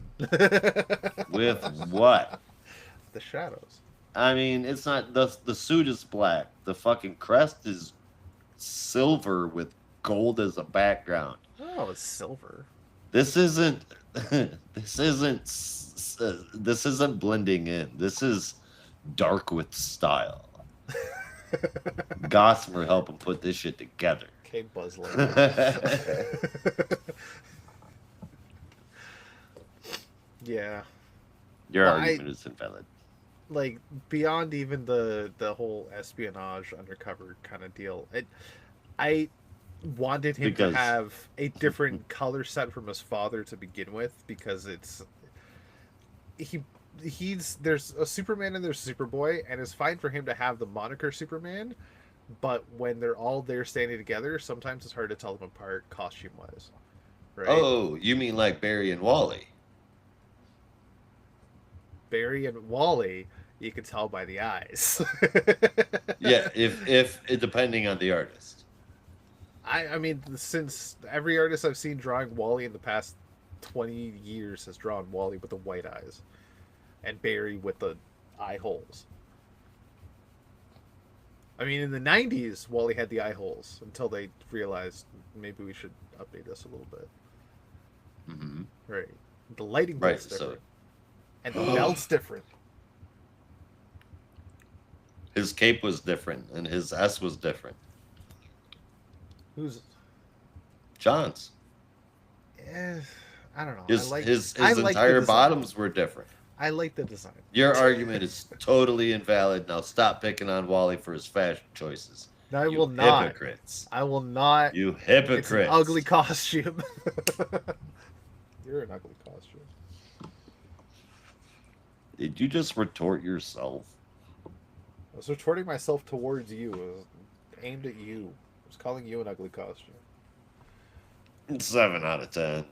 With what? The shadows. I mean, it's not the suit is black. The fucking crest is silver with gold as a background. Oh, it's silver. This isn't this isn't blending in. This is dark with style. Gossamer help him put this shit together. Okay, Buzz Lightyear. Yeah. Your Well, argument is invalid. like beyond even the whole espionage undercover kind of deal. I wanted him Because to have a different color set from his father to begin with because he there's a Superman and there's a Superboy, and it's fine for him to have the moniker Superman, but when they're all there standing together, sometimes it's hard to tell them apart costume wise, right? Oh, you mean like Barry and Wally? Barry and Wally, you can tell by the eyes. Yeah, if depending on the artist. I mean, since every artist I've seen drawing Wally in the past 20 years has drawn Wally with the white eyes and Barry with the eye holes. I mean, in the 90s, Wally had the eye holes until they realized maybe we should update this a little bit. Mm-hmm. Right. The lighting Right, belt's different. so And the belt's different. his cape was different and his S was different. Who's. John's. I don't know. His I like the entire design. bottoms were different. I like the design. Your argument is totally invalid. Now stop picking on Wally for his fashion choices. I You will not. hypocrites. I will not. You It's hypocrites. an ugly costume. You're an ugly costume. Did you just retort yourself? I was retorting myself towards you. It was aimed at you. I was calling you an ugly costume. 7 out of 10.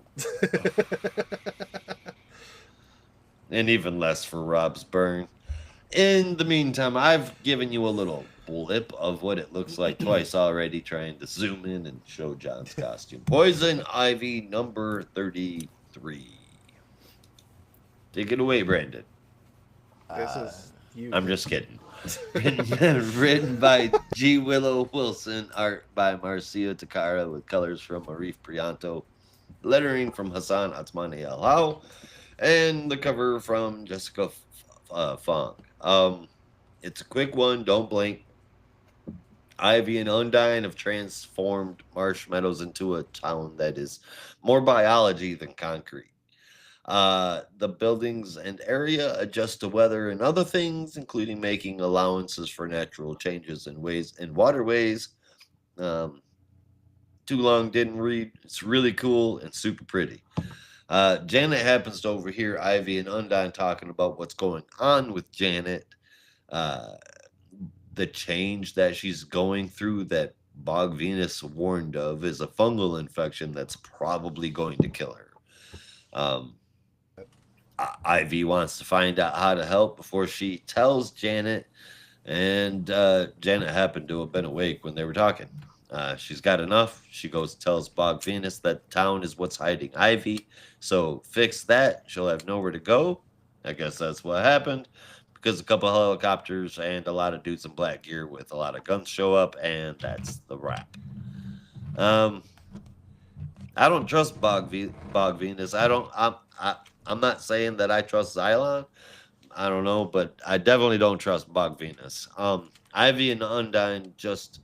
And even less for Rob's burn. In the meantime, I've given you a little blip of what it looks like twice already, trying to zoom in and show John's costume. Poison Ivy number 33. Take it away, Brandon. This is you. I'm just kidding. Written by G. Willow Wilson, art by Marcio Takara, with colors from Arif Prianto, lettering from Hassan Atmani Al Hau, and the cover from Jessica Fong. It's a quick one, don't blink. Ivy and Undyne have transformed Marsh Meadows into a town that is more biology than concrete. The buildings and area adjust to weather and other things, including making allowances for natural changes in ways and waterways. Um, Too long, didn't read. It's really cool and super pretty. Janet happens to overhear Ivy and Undyne talking about what's going on with Janet, uh, the change that she's going through that Bog Venus warned of is a fungal infection that's probably going to kill her. Um, Ivy wants to find out how to help before she tells Janet, and Janet happened to have been awake when they were talking. She's got enough. She goes and tells Bog Venus that town is what's hiding Ivy. So fix that. She'll have nowhere to go. I guess that's what happened. Because a couple helicopters and a lot of dudes in black gear with a lot of guns show up, and that's the wrap. I don't trust Bog Venus. I'm not saying that I trust Xylon. I don't know, but I definitely don't trust Bog Venus. Ivy and Undyne just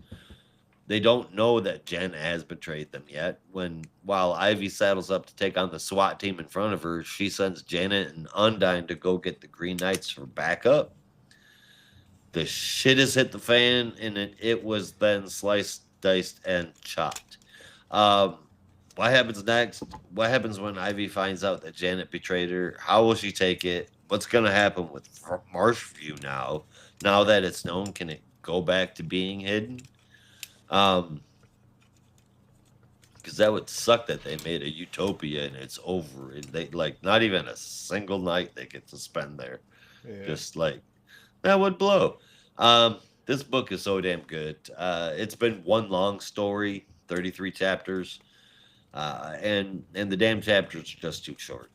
they don't know that Janet has betrayed them yet. While Ivy saddles up to take on the SWAT team in front of her, she sends Janet and Undyne to go get the Green Knights for backup. The shit has hit the fan, and it was then sliced, diced, and chopped. What happens next? What happens when Ivy finds out that Janet betrayed her? How will she take it? What's going to happen with Marshview now? Now that it's known, can it go back to being hidden? Because that would suck that they made a utopia and it's over. And they not even a single night they get to spend there. Yeah. Just that would blow. This book is so damn good. It's been one long story, 33 chapters. and the damn chapters are just too short.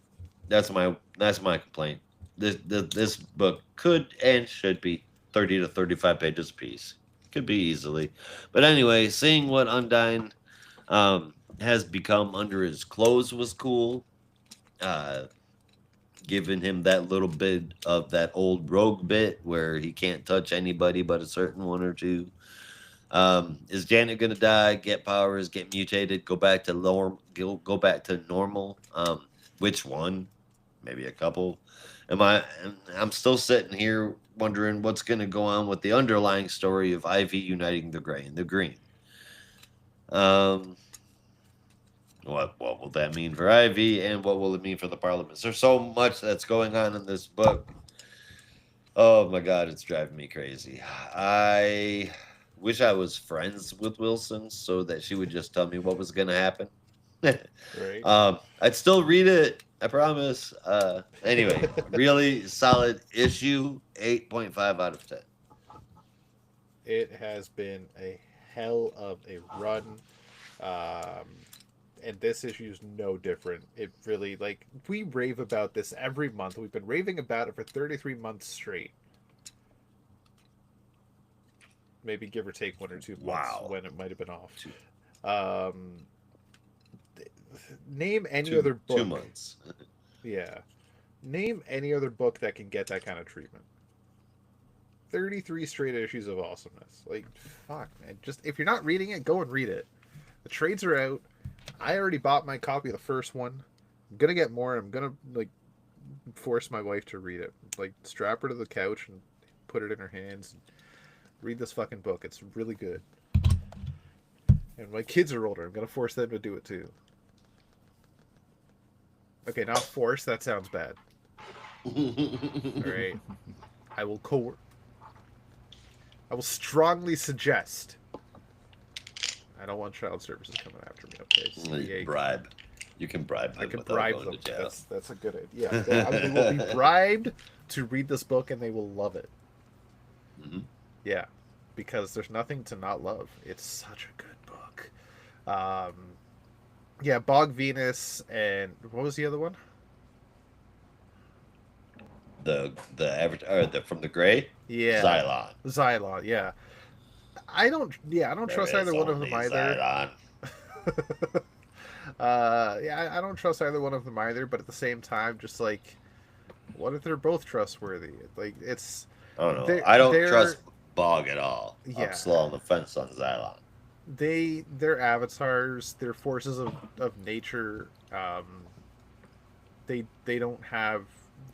That's my complaint. This book could and should be 30 to 35 pages apiece. Could be easily, but anyway, seeing what Undyne has become under his clothes was cool. Uh, Giving him that little bit of that old rogue bit where he can't touch anybody but a certain one or two. Is Janet gonna die? Get powers? Get mutated? Go back to go back to normal? Which one? Maybe a couple. I'm still sitting here wondering what's gonna go on with the underlying story of Ivy uniting the gray and the green. Um, what will that mean for Ivy, and what will it mean for the Parliaments? There's so much that's going on in this book. Oh my god, it's driving me crazy. I wish I was friends with Wilson so that she would just tell me what was going to happen. Right. I'd still read it, I promise. Anyway, really solid issue, 8.5 out of 10. It has been a hell of a run. Um, and this issue is no different. It really, like, we rave about this every month. We've been raving about it for 33 months straight. Maybe give or take 1 or 2 months Wow. when it might have been off. Um, name any other book. 2 months. Yeah. Name any other book that can get that kind of treatment. 33 straight issues of awesomeness. Like, fuck, man. Just, if you're not reading it, go and read it. The trades are out. I already bought my copy of the first one. I'm gonna get more. I'm gonna, like, force my wife to read it. Like, strap her to the couch and put it in her hands. Read this fucking book. It's really good. And my kids are older. I'm gonna force them to do it too. Okay, not force. That sounds bad. All right. I will strongly suggest. I don't want child services coming after me. Okay. CBA. Bribe. You can bribe them. I can without bribe going them. to jail. That's a good idea. Yeah, they will be bribed to read this book, and they will love it. Mm-hmm. Yeah, because there's nothing to not love. It's such a good book. Yeah, Bog Venus, and what was the other one? The from the gray. Yeah, Xylon. Xylon. Yeah, I don't trust either one of them either. Xylon. Yeah, I don't trust either one of them either. But at the same time, just like, what if they're both trustworthy? Like, it's. I don't know. I don't trust Bog at all. Yeah. I'm slow on the fence on Xylon. They're avatars. They're forces of nature. They don't have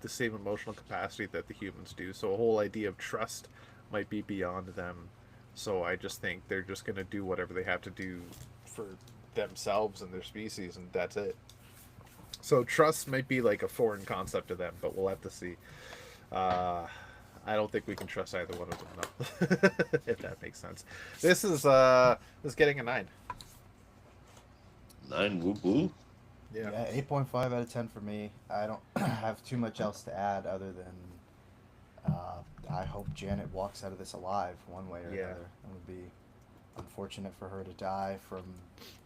the same emotional capacity that the humans do. So a whole idea of trust might be beyond them. So I just think they're just going to do whatever they have to do for themselves and their species, and that's it. So trust might be like a foreign concept to them, but we'll have to see. I don't think we can trust either one of them, no. If that makes sense. This is getting a 9. 9 woo woo. Yeah. 8.5 out of 10 for me. I don't have too much else to add other than I hope Janet walks out of this alive one way or another. It would be unfortunate for her to die from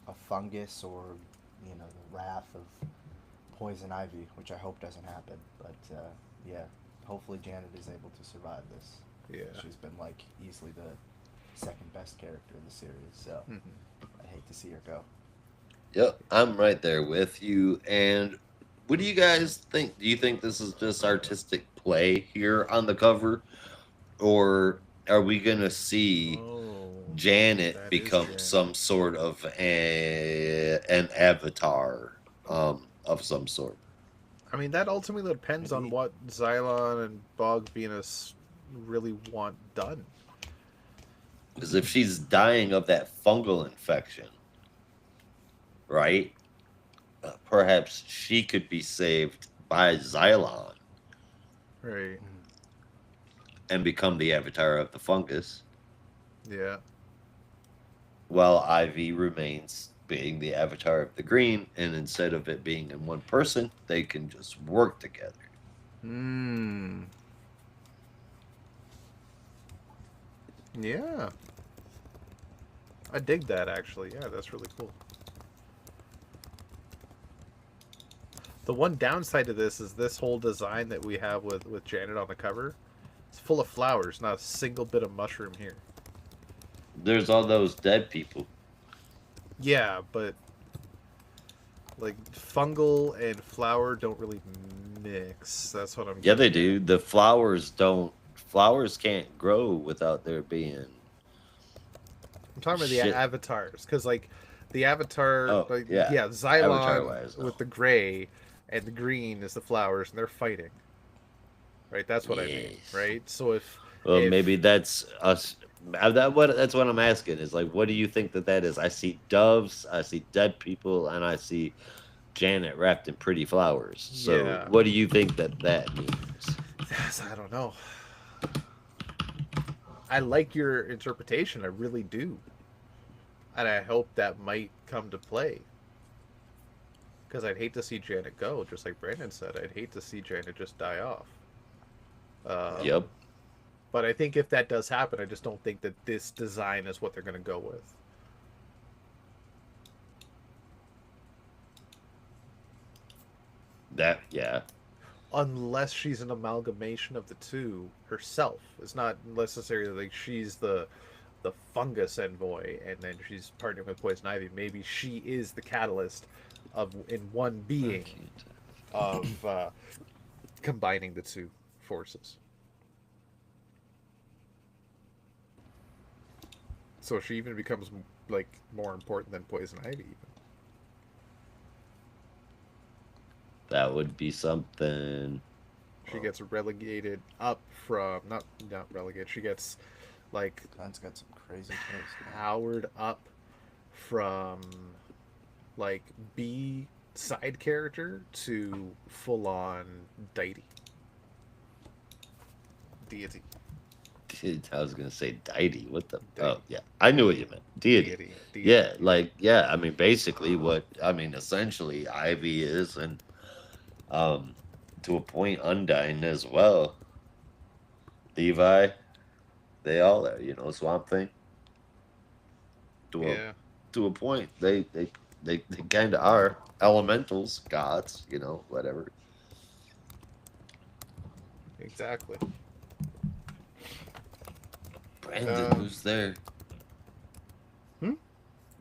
a fungus or, the wrath of poison ivy, which I hope doesn't happen. But yeah, hopefully Janet is able to survive this. Yeah. She's been like easily the second best character in the series, so I hate to see her go. Yep, I'm right there with you. And what do you guys think? Do you think this is just artistic play here on the cover? Or are we going to see Janet become some sort of an avatar of some sort? I mean, that ultimately depends on what Xylon and Bog Venus really want done. Because if she's dying of that fungal infection, right? Perhaps she could be saved by Xylon. Right. And become the avatar of the fungus. Yeah. While Ivy remains being the avatar of the green, and instead of it being in one person, they can just work together. Yeah. I dig that, actually. Yeah, that's really cool. The one downside to this whole design that we have with Janet on the cover. It's full of flowers, not a single bit of mushroom here. There's all those dead people. Yeah, but like fungal and flower don't really mix. That's what I'm Yeah, they getting do. The flowers don't. Flowers can't grow without there being I'm talking about the shit. avatars, because like the avatar, Oh, like yeah. yeah, Avatar Xylon wise, no. with the gray and the green is the flowers, and they're fighting. Right, that's what I mean. Yes. Right, so Well, if maybe that's us. That's what I'm asking is like, what do you think that is? I see doves, I see dead people, and I see Janet wrapped in pretty flowers. So, yeah, what do you think that means? I don't know. I like your interpretation. I really do, and I hope that might come to play. Because I'd hate to see Janet go, just like Brandon said. I'd hate to see Janet just die off. Um, Yep. but I think if that does happen, I just don't think that this design is what they're going to go with. That yeah. Unless she's an amalgamation of the two herself. It's not necessarily like she's the fungus envoy and then she's partnering with Poison Ivy. Maybe she is the catalyst of in one being of combining the two forces. So she even becomes like more important than Poison Ivy. Even. That would be something. She gets relegated up from not relegated. She gets like Glenn's got some crazy takes. powered up from like B side character to full on deity. Deity. I was gonna say deity. What the? Deity. Oh yeah, I knew what you meant. Deity. Deity. Yeah, like yeah. I mean, basically, essentially, Ivy is, and to a point, Undyne as well. Levi, they all are. Swamp Thing. To a Yeah, to a point, they kind of are elementals, gods. Whatever. exactly. Brandon, who's there?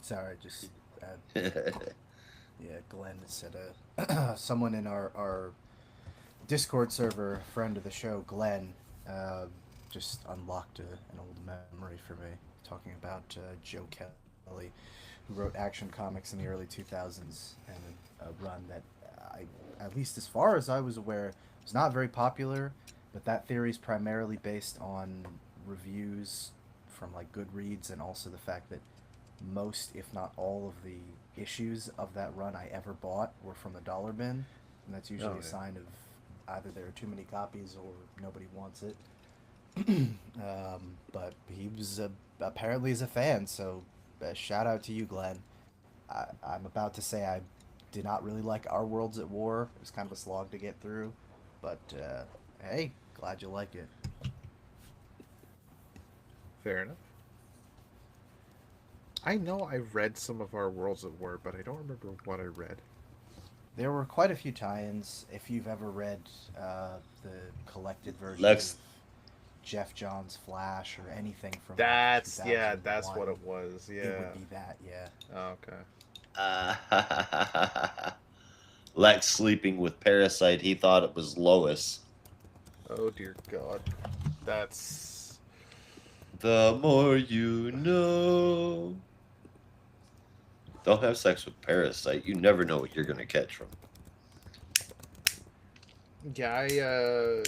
Sorry, just yeah, Glenn said someone in our Discord server, friend of the show, Glenn, just unlocked an old memory for me, talking about Joe Kelly, who wrote Action Comics in the early 2000s, and a run that, at least as far as I was aware, was not very popular, but that theory is primarily based on reviews from like Goodreads, and also the fact that most, if not all, of the issues of that run I ever bought were from the dollar bin, and that's usually yeah. a sign of either there are too many copies or nobody wants it. But he was apparently is a fan, so shout out to you, Glenn. I'm about to say I did not really like Our Worlds at War. It was kind of a slog to get through, but hey, glad you like it. Fair enough. I know I read some of Our Worlds at War, but I don't remember what I read. There were quite a few tie-ins. If you've ever read the collected version Lex. of Jeff Johns' Flash or anything from That's like, that's 2001, what it was. Yeah. it would be that, yeah. Oh, okay. Lex sleeping with Parasite. He thought it was Lois. Oh dear God. That's The more you know. Don't have sex with Parasite. You never know what you're gonna catch from. yeah.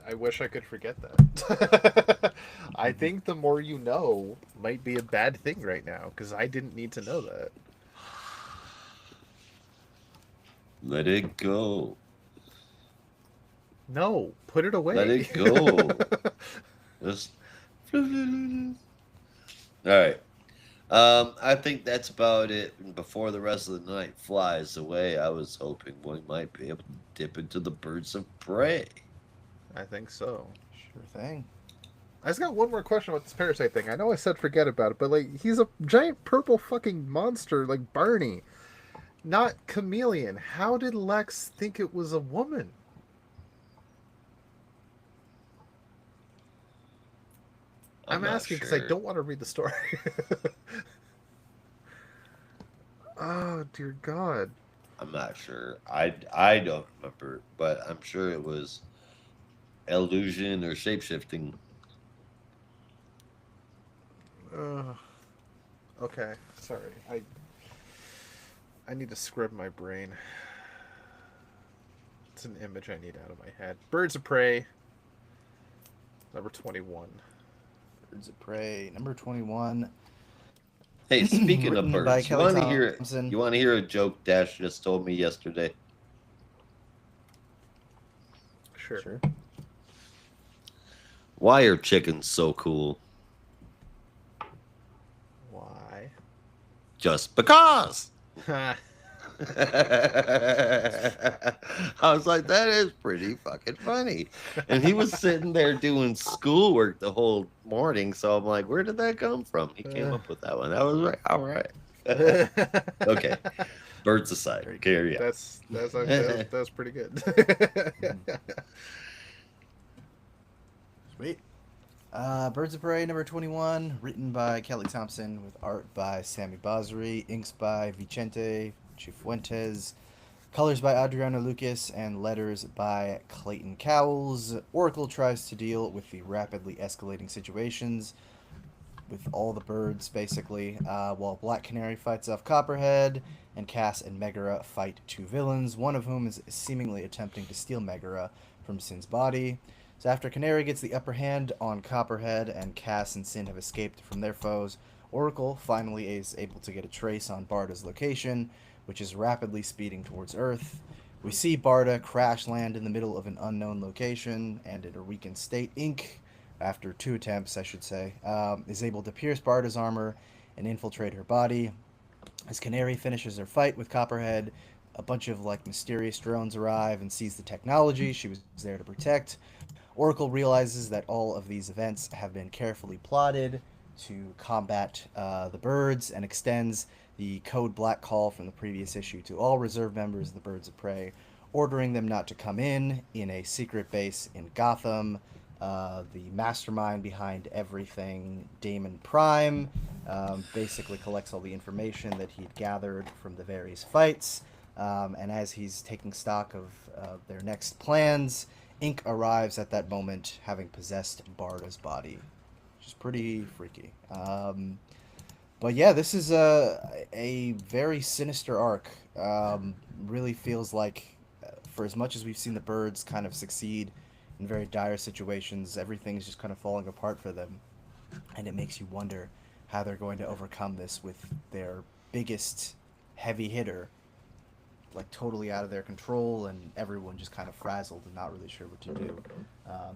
I wish I could forget that. I think the more you know might be a bad thing right now because I didn't need to know that. Let it go. No, put it away. Let it go. Just. All right. I think that's about it. And before the rest of the night flies away, I was hoping we might be able to dip into the birds of prey. I think so. Sure thing. I just got one more question about this parasite thing. I know I said forget about it, but like he's a giant purple fucking monster like Barney. Not chameleon. How did Lex think it was a woman? I'm I'm not asking because I sure. don't want to read the story. Oh dear God. I'm not sure. I don't remember, but I'm sure it was illusion or shapeshifting. Uh, okay, sorry. I need to scrub my brain. It's an image I need out of my head. Birds of Prey, number 21. Birds of Prey, number 21. Hey, speaking of Written by birds, Kelly Thompson. you want to hear a joke Dash just told me yesterday? Sure. Sure. Why are chickens so cool? Why? Just because. Ha. I was like, that is pretty fucking funny. And he was sitting there doing schoolwork the whole morning. So I'm like, where did that come from? He came up with that one. That was right. All right. Okay. Birds aside. Very good. Carry on. That's pretty good. Sweet. Birds of Prey, number 21, written by Kelly Thompson, with art by Sammy Basri, inks by Vicente Cifuentes, colors by Adriano Lucas, and letters by Clayton Cowles. Oracle tries to deal with the rapidly escalating situations with all the birds, basically, while Black Canary fights off Copperhead, and Cass and Megara fight two villains, one of whom is seemingly attempting to steal Megara from Sin's body. So after Canary gets the upper hand on Copperhead and Cass and Sin have escaped from their foes, Oracle finally is able to get a trace on Barda's location, which is rapidly speeding towards Earth. We see Barda crash land in the middle of an unknown location, and in a weakened state, Ink, after two attempts, I should say, is able to pierce Barda's armor and infiltrate her body. As Canary finishes her fight with Copperhead, a bunch of mysterious drones arrive and seize the technology she was there to protect. Oracle realizes that all of these events have been carefully plotted to combat the birds, and extends the code black call from the previous issue to all reserve members of the Birds of Prey, ordering them not to come in a secret base in Gotham. The mastermind behind everything, Damon Prime, basically collects all the information that he'd gathered from the various fights. And as he's taking stock of their next plans, Ink arrives at that moment, having possessed Barda's body, which is pretty freaky. But yeah, this is a very sinister arc. Really feels like, for as much as we've seen the birds kind of succeed in very dire situations, everything's just kind of falling apart for them. And it makes you wonder how they're going to overcome this with their biggest heavy hitter totally out of their control, and everyone just kind of frazzled and not really sure what to do,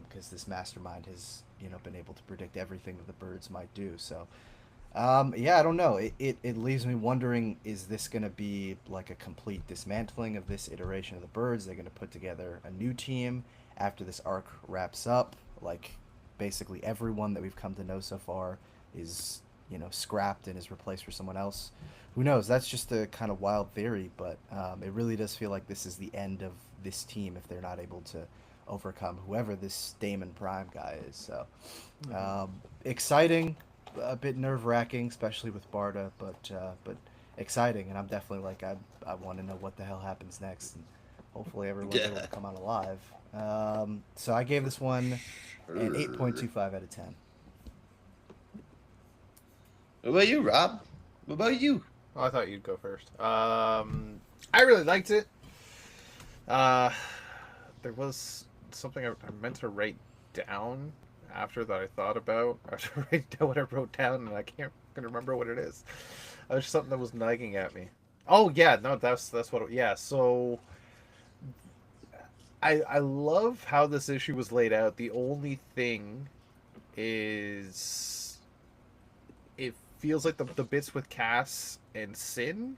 because this mastermind has been able to predict everything that the birds might do. So yeah, I don't know. It leaves me wondering, is this going to be like a complete dismantling of this iteration of the birds? They're going to put together a new team after this arc wraps up. Basically everyone that we've come to know so far is scrapped and is replaced for someone else. Who knows? That's just a kind of wild theory, but it really does feel like this is the end of this team if they're not able to overcome whoever this Damon Prime guy is. So exciting, a bit nerve wracking, especially with Barda, but exciting, and I'm definitely I want to know what the hell happens next, and hopefully everyone's able to come out alive. So I gave this one an 8.25 out of 10. What about you, Rob? What about you? Oh, I thought you'd go first. I really liked it. There was something I meant to write down after that I thought about. I have to write down what I wrote down, and I can't remember what it is. It was something that was nagging at me. Oh yeah, no, that's what. Yeah, so I love how this issue was laid out. The only thing is, it feels like the bits with Cass and Sin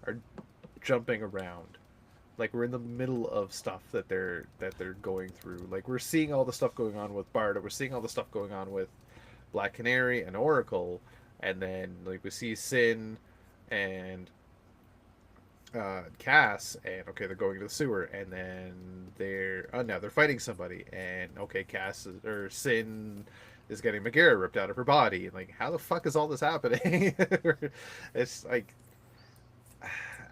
are jumping around. Like we're in the middle of stuff that they're going through. Like we're seeing all the stuff going on with Barda, we're seeing all the stuff going on with Black Canary and Oracle, and then we see Sin and Cass, and okay, they're going to the sewer, and then now they're fighting somebody, and okay, or Sin is getting Megara ripped out of her body. Like, how the fuck is all this happening? It's like,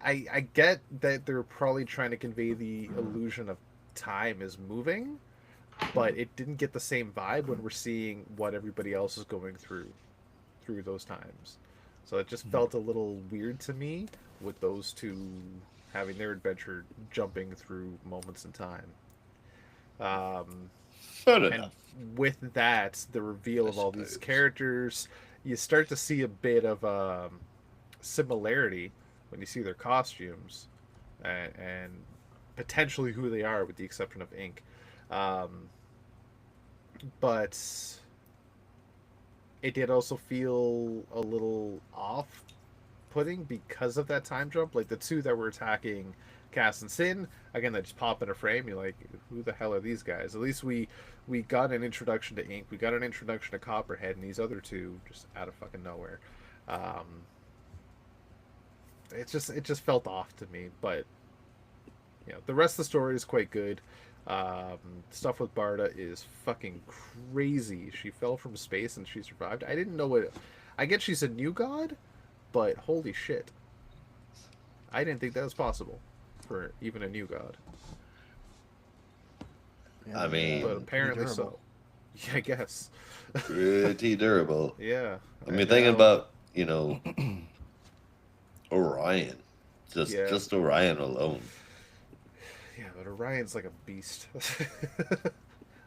I get that they're probably trying to convey the illusion of time is moving, but it didn't get the same vibe when we're seeing what everybody else is going through those times. So it just felt a little weird to me with those two having their adventure jumping through moments in time. Fair And enough. with that, the reveal of all these characters, you start to see a bit of similarity when you see their costumes and potentially who they are, with the exception of Ink. But it did also feel a little off-putting because of that time jump. Like the two that were attacking Cass and Sin, again, they just pop in a frame. You're like, who the hell are these guys? At least we got an introduction to Ink, we got an introduction to Copperhead, and these other two just out of fucking nowhere. It just felt off to me, but the rest of the story is quite good. Stuff with Barda is fucking crazy. She fell from space and she survived. I didn't know what. I get she's a new god, but holy shit, I didn't think that was possible for even a new god. Yeah, I mean, But apparently so. durable. Yeah, I guess. pretty durable. Yeah. I mean, And thinking now- about Orion, Yeah. just Orion alone. Yeah, but Orion's like a beast.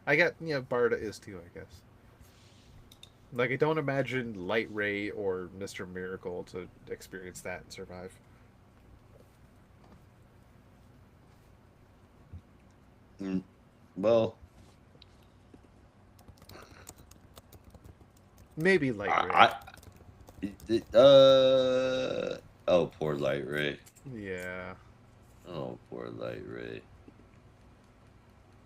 I get, Barda is too, I guess. Like, I don't imagine Light Ray or Mr. Miracle to experience that and survive. Well, Maybe Light Ray. oh, poor Light Ray. Yeah. Oh, poor Light Ray.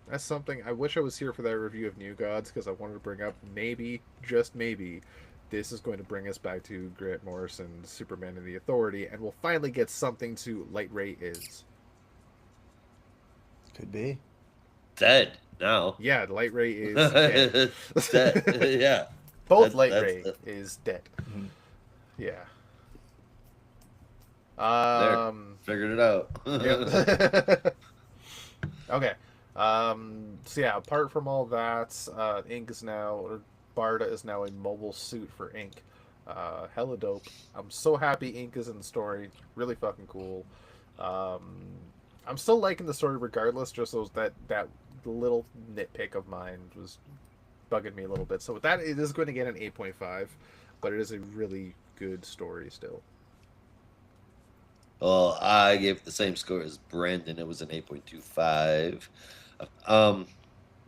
That's something. I wish I was here for that review of New Gods, because I wanted to bring up, maybe, just maybe, this is going to bring us back to Grant Morrison's Superman and the Authority, and we'll finally get something to Light Ray is. Could be. Dead now. Yeah, Light Ray is dead. Dead. Yeah. Both Light that's- Ray is dead. Mhm. Yeah. Figured it out. Yep. Okay. So yeah, apart from all that, Ink is now, or Barda is now a mobile suit for Ink. Hella dope. I'm so happy Ink is in the story. Really fucking cool. I'm still liking the story regardless. Just those that little nitpick of mine was bugging me a little bit. So with that, it is going to get an 8.5, but it is a really good story still. Well, I gave it the same score as Brandon. It was an 8.25.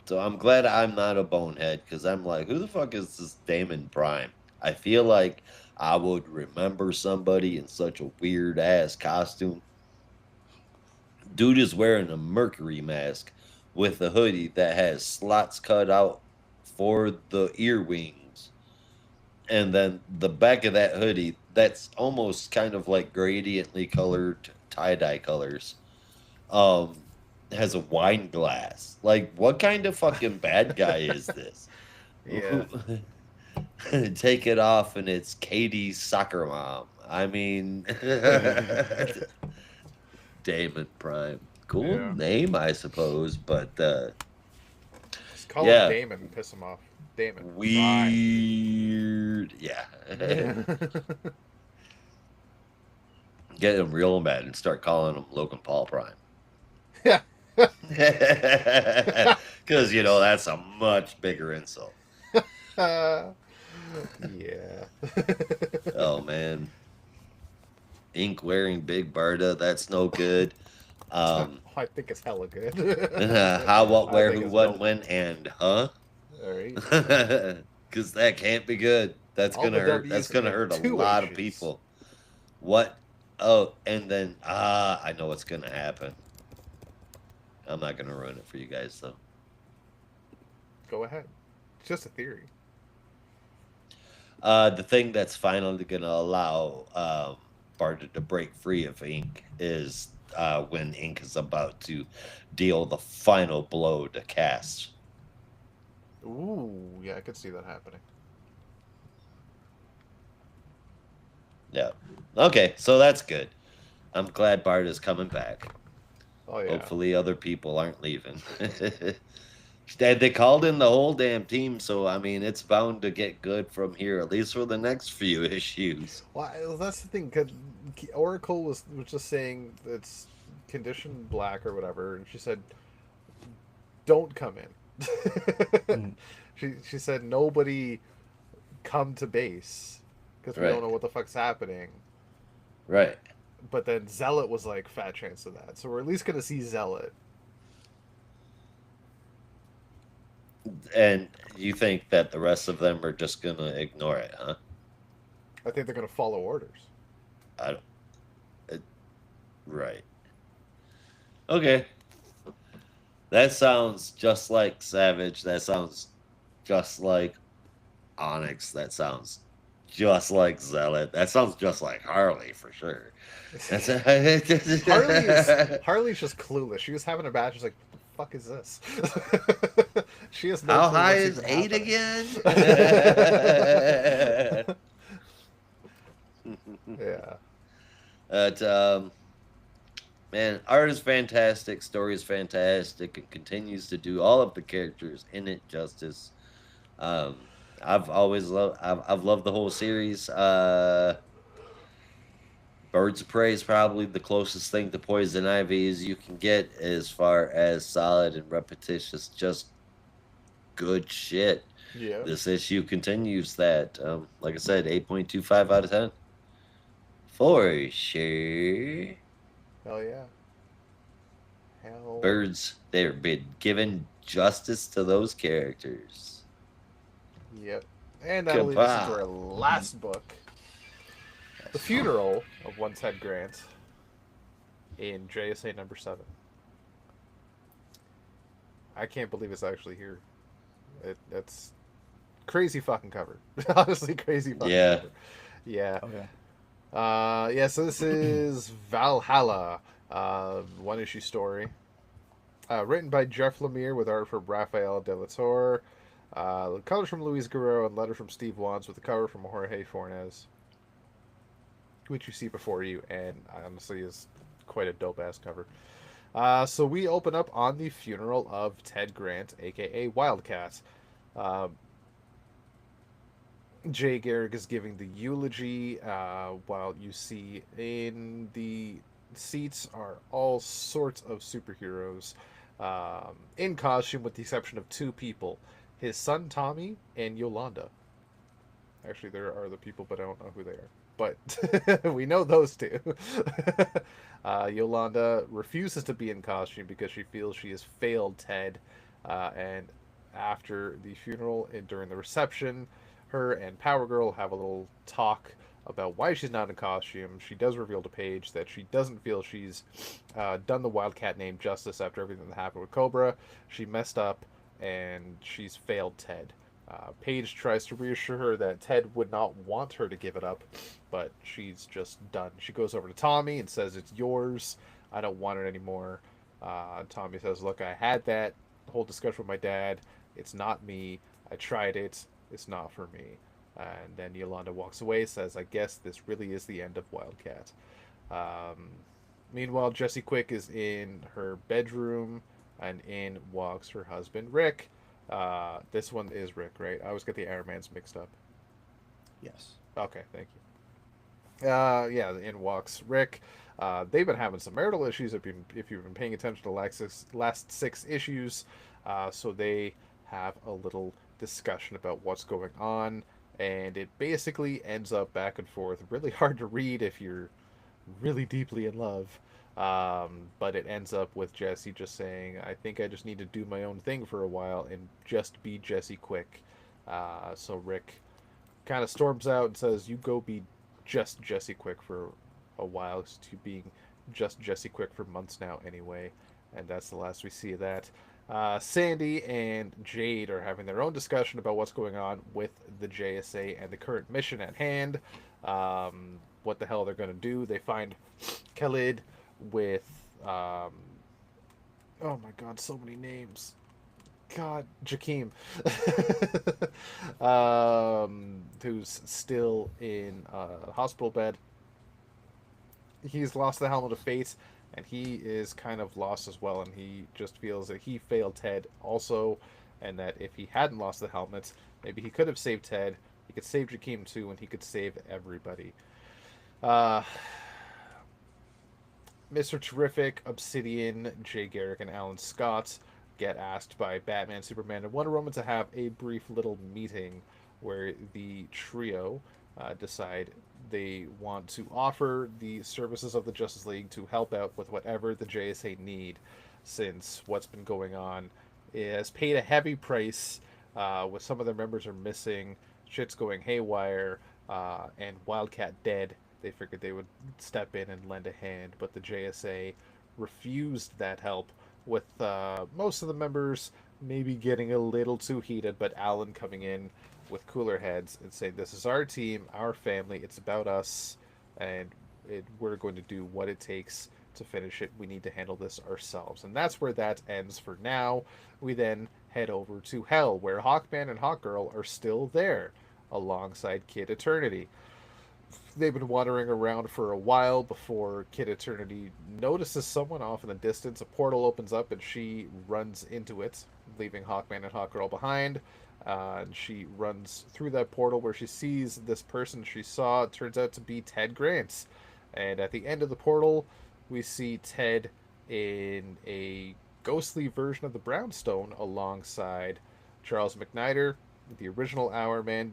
So I'm glad I'm not a bonehead, because I'm like, who the fuck is this Damon Prime? I feel like I would remember somebody in such a weird ass costume. Dude is wearing a Mercury mask with a hoodie that has slots cut out for the ear wings. And then the back of that hoodie, that's almost kind of like gradiently colored tie-dye colors, has a wine glass. Like, what kind of fucking bad guy is this? Yeah. Take it off and it's Katie's soccer mom. I mean, Damon Prime. Cool Yeah. name, I suppose, but Just call Yeah. him Damon and piss him off. Damon. weird. Yeah. Prime. Get him real mad and start calling him Logan Paul Prime. Yeah. Because, that's a much bigger insult. Yeah. Oh, man. Ink wearing Big Barda, that's no good. I think it's hella good. How, what, I where, think who, it's what, dope. when, and, huh? All right. Because that can't be good. That's All gonna the hurt. W's That's gonna and hurt a 2 lot of H's. people. What? Oh, and then I know what's gonna happen. I'm not gonna ruin it for you guys though. Go ahead. It's just a theory. The thing that's finally gonna allow Barter to break free of Ink is when Ink is about to deal the final blow to Cass. Ooh, yeah, I could see that happening. Yeah. Okay, so that's good. I'm glad Bart is coming back. Oh yeah. Hopefully, other people aren't leaving. They called in the whole damn team, so I mean, it's bound to get good from here, at least for the next few issues. Well, that's the thing. 'Cause Oracle was just saying it's condition black or whatever, and she said, "Don't come in." Mm. She said nobody come to base because we don't Right, know what the fuck's happening. right. But then Zealot was like fat chance of that, so we're at least gonna see Zealot. And you think that the rest of them are just gonna ignore it, huh? I think they're gonna follow orders. I don't. It, right. Okay. That sounds just like Savage. That sounds just like Onyx. That sounds just like Zealot. That sounds just like Harley for sure. That's Harley's just clueless. She was having a batch. She's like, "What the fuck is this?" She has no How clue high what's is even 8 happening. again? Yeah, But man, art is fantastic, story is fantastic, and continues to do all of the characters in it justice. Um, I've loved the whole series. Birds of Prey is probably the closest thing to Poison Ivy as you can get as far as solid and repetitious, just good shit. yeah, This issue continues that. Like I said, 8.25 out of 10. For sure. hell yeah, hell Birds, they've been given justice to those characters. yep. And that'll lead us into our Kapow. last book, The Funeral of One Ted Grant, in JSA number 7. I can't believe it's actually here. That's crazy fucking cover. Honestly, crazy fucking Yeah. cover. Yeah. Okay. Yeah, so this is Valhalla, one issue story. Written by Jeff Lemire with art from Rafael De La Torre. Colors from Luis Guerrero and letter from Steve Wands with a cover from Jorge Fornes, which you see before you, and honestly is quite a dope ass cover. So we open up on the funeral of Ted Grant, aka Wildcat. Uh, Jay Garrick is giving the eulogy, while you see in the seats are all sorts of superheroes in costume, with the exception of 2 people: his son Tommy and Yolanda. Actually, there are other people, but I don't know who they are. But we know those two. Yolanda refuses to be in costume because she feels she has failed Ted. And after the funeral and during the reception, her and Power Girl have a little talk about why she's not in costume. She does reveal to Paige that she doesn't feel she's done the Wildcat name justice after everything that happened with Cobra. She messed up and she's failed Ted. Paige tries to reassure her that Ted would not want her to give it up, but she's just done. She goes over to Tommy and says, "It's yours. I don't want it anymore." Tommy says, "Look, I had that whole discussion with my dad. It's not me. I tried it. It's not for me." And then Yolanda walks away, says, "I guess this really is the end of Wildcat." Um, Meanwhile, Jesse Quick is in her bedroom, and in walks her husband, Rick. This one is Rick, right? I always get the Airmans mixed up. Yes. Okay, thank you. Yeah, in walks Rick. They've been having some marital issues if you've been paying attention to the last 6 issues. So they have a little discussion about what's going on, and it basically ends up back and forth. Really hard to read if you're really deeply in love. But it ends up with Jesse just saying, "I think I just need to do my own thing for a while and just be Jesse Quick." So Rick kind of storms out and says, "You go be just Jesse Quick for a while," to being just Jesse Quick for months now anyway. And that's the last we see of that. Sandy and Jade are having their own discussion about what's going on with the JSA and the current mission at hand. what the hell they're going to do. They find Khalid with, um, oh my god, so many names. God, Jakeem, who's still in a hospital bed. He's lost the helmet of fate, and he is kind of lost as well. And he just feels that he failed Ted also, and that if he hadn't lost the helmet, maybe he could have saved Ted. He could save Jakeem too, and he could save everybody. Uh, Mr. Terrific, Obsidian, Jay Garrick, and Alan Scott get asked by Batman, Superman, and Wonder Woman to have a brief little meeting where the trio decide they want to offer the services of the Justice League to help out with whatever the JSA need, since what's been going on has paid a heavy price. With some of their members are missing, shit's going haywire, and Wildcat dead. They figured they would step in and lend a hand, but the JSA refused that help, with most of the members maybe getting a little too heated, but Alan coming in with cooler heads and saying, "This is our team, our family, it's about us, and we're going to do what it takes to finish it. We need to handle this ourselves." And that's where that ends for now. We then head over to Hell, where Hawkman and Hawkgirl are still there alongside Kid Eternity. They've been wandering around for a while before Kid Eternity notices someone off in the distance. A portal opens up and she runs into it, leaving Hawkman and Hawkgirl behind. And she runs through that portal where she sees this person she saw. It turns out to be Ted Grant. And at the end of the portal, we see Ted in a ghostly version of the Brownstone alongside Charles McNider, the original Hourman,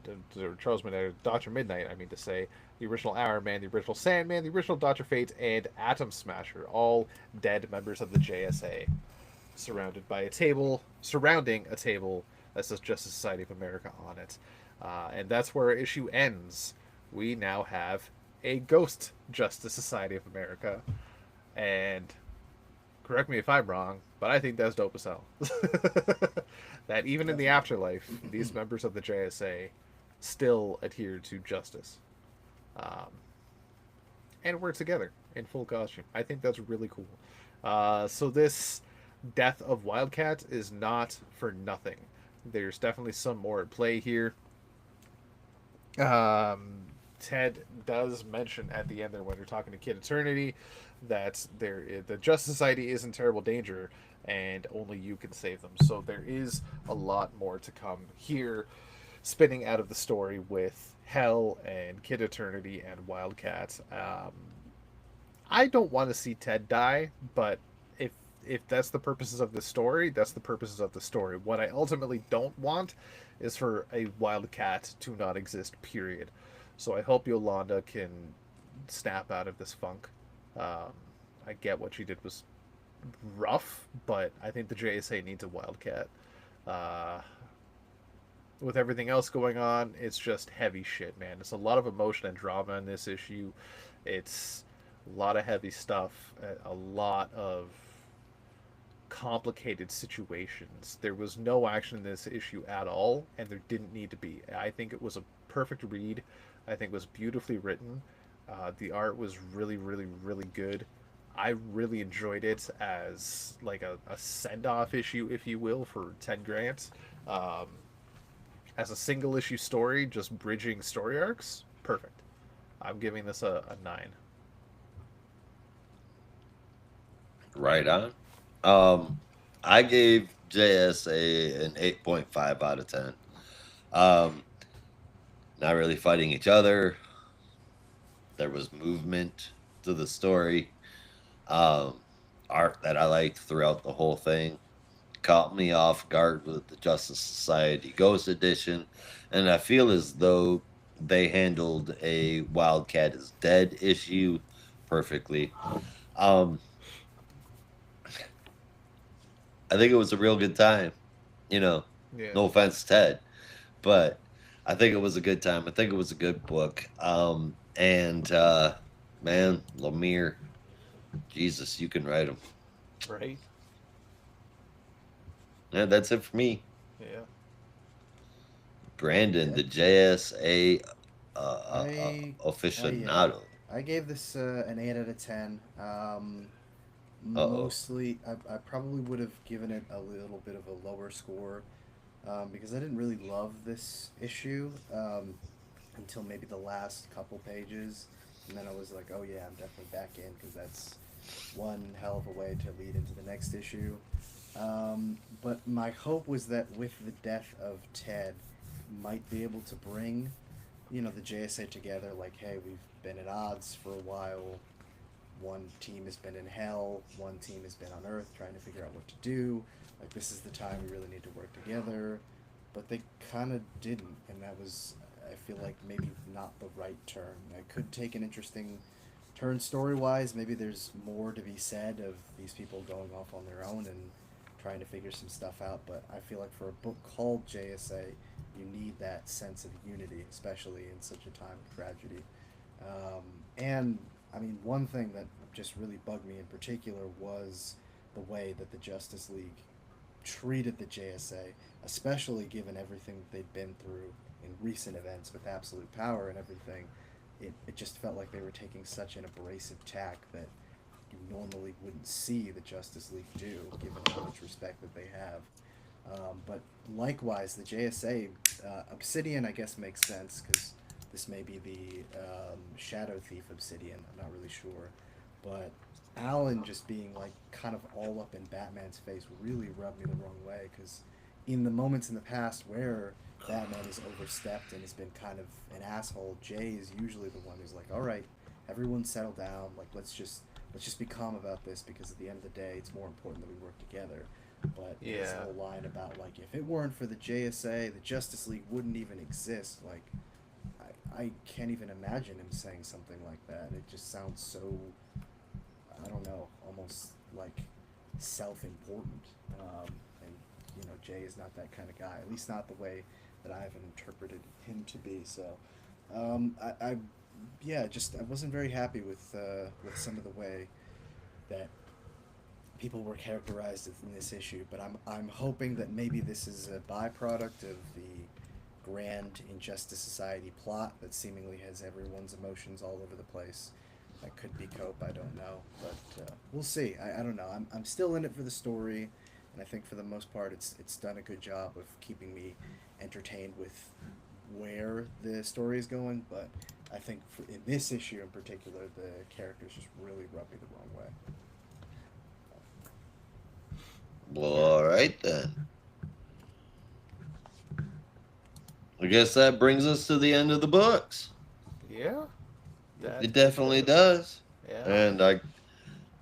Charles McNider, Dr. Midnight, I mean to say, the original Hourman, the original Sandman, the original Dr. Fate, and Atom Smasher, all dead members of the JSA, surrounding a table that says Justice Society of America on it. And that's where our issue ends. We now have a ghost Justice Society of America. And correct me if I'm wrong, but I think that's dope as hell. That even in the afterlife, these members of the JSA still adhere to justice. Um, and work together in full costume. I think that's really cool. So this death of Wildcat is not for nothing. There's definitely some more at play here. Ted does mention at the end there when you're talking to Kid Eternity that the Justice Society is in terrible danger and only you can save them. So there is a lot more to come here, spinning out of the story with Hell and Kid Eternity and Wildcat. I don't want to see Ted die, but if that's the purposes of the story, that's the purposes of the story. What I ultimately don't want is for a Wildcat to not exist, period. So I hope Yolanda can snap out of this funk. I get what she did was rough, but I think the JSA needs a Wildcat. With everything else going on, it's just heavy shit, man. It's a lot of emotion and drama in this issue. It's a lot of heavy stuff, a lot of complicated situations. There was no action in this issue at all, and there didn't need to be. I think it was a perfect read. I think it was beautifully written. The art was really, really, really good. I really enjoyed it as like a send-off issue, if you will, for Ted Grant. As a single issue story, just bridging story arcs, perfect. I'm giving this a 9. Right on. I gave JSA an 8.5 out of 10. Not really fighting each other. There was movement to the story. Art that I liked throughout the whole thing. Caught me off guard with the Justice Society Ghost Edition, and I feel as though they handled a Wildcat is Dead issue perfectly. Um, I think it was a real good time. You know, Yeah. no offense, Ted, but I think it was a good time. I think it was a good book. And man, Lemire, Jesus, you can write them. Right? Yeah, that's it for me. Yeah. Brandon, the JSA I, yeah, aficionado. I gave this an 8 out of 10. Uh-oh. Mostly, I probably would have given it a little bit of a lower score because I didn't really love this issue until maybe the last couple pages, and then I was like, oh yeah, I'm definitely back in because that's one hell of a way to lead into the next issue. But my hope was that with the death of Ted, might be able to bring, the JSA together. Like, hey, we've been at odds for a while. One team has been in hell. One team has been on Earth trying to figure out what to do. Like, this is the time we really need to work together. But they kind of didn't, and that was, I feel like, maybe not the right turn. It could take an interesting turn story wise. Maybe there's more to be said of these people going off on their own and trying to figure some stuff out. But I feel like for a book called JSA, you need that sense of unity, especially in such a time of tragedy. And I mean, one thing that just really bugged me in particular was the way that the Justice League treated the JSA, especially given everything that they'd been through in recent events with absolute power and everything. It just felt like they were taking such an abrasive tack that you normally wouldn't see the Justice League do, given how much respect that they have. But likewise, the JSA, Obsidian, I guess makes sense because this may be the Shadow Thief Obsidian. I'm not really sure, but Alan just being like kind of all up in Batman's face really rubbed me the wrong way because in the moments in the past where Batman has overstepped and has been kind of an asshole, Jay is usually the one who's like, "All right, everyone settle down. Like let's just be calm about this because at the end of the day, it's more important that we work together." But his Yeah. whole line about like if it weren't for the JSA, the Justice League wouldn't even exist. Like I can't even imagine him saying something like that. It just sounds so, I don't know, almost like self-important. And Jay is not that kind of guy. At least not the way that I've interpreted him to be. So, yeah, just I wasn't very happy with some of the way that people were characterized in this issue. But I'm hoping that maybe this is a byproduct of the grand Injustice Society plot that seemingly has everyone's emotions all over the place. That could be Cope, I don't know, but we'll see. I don't know. I'm still in it for the story, and I think for the most part, it's done a good job of keeping me entertained with where the story is going. But I think in this issue in particular, the characters just really rub me the wrong way. Well, all right then. I guess that brings us to the end of the books. Yeah. That It definitely does. Yeah. And I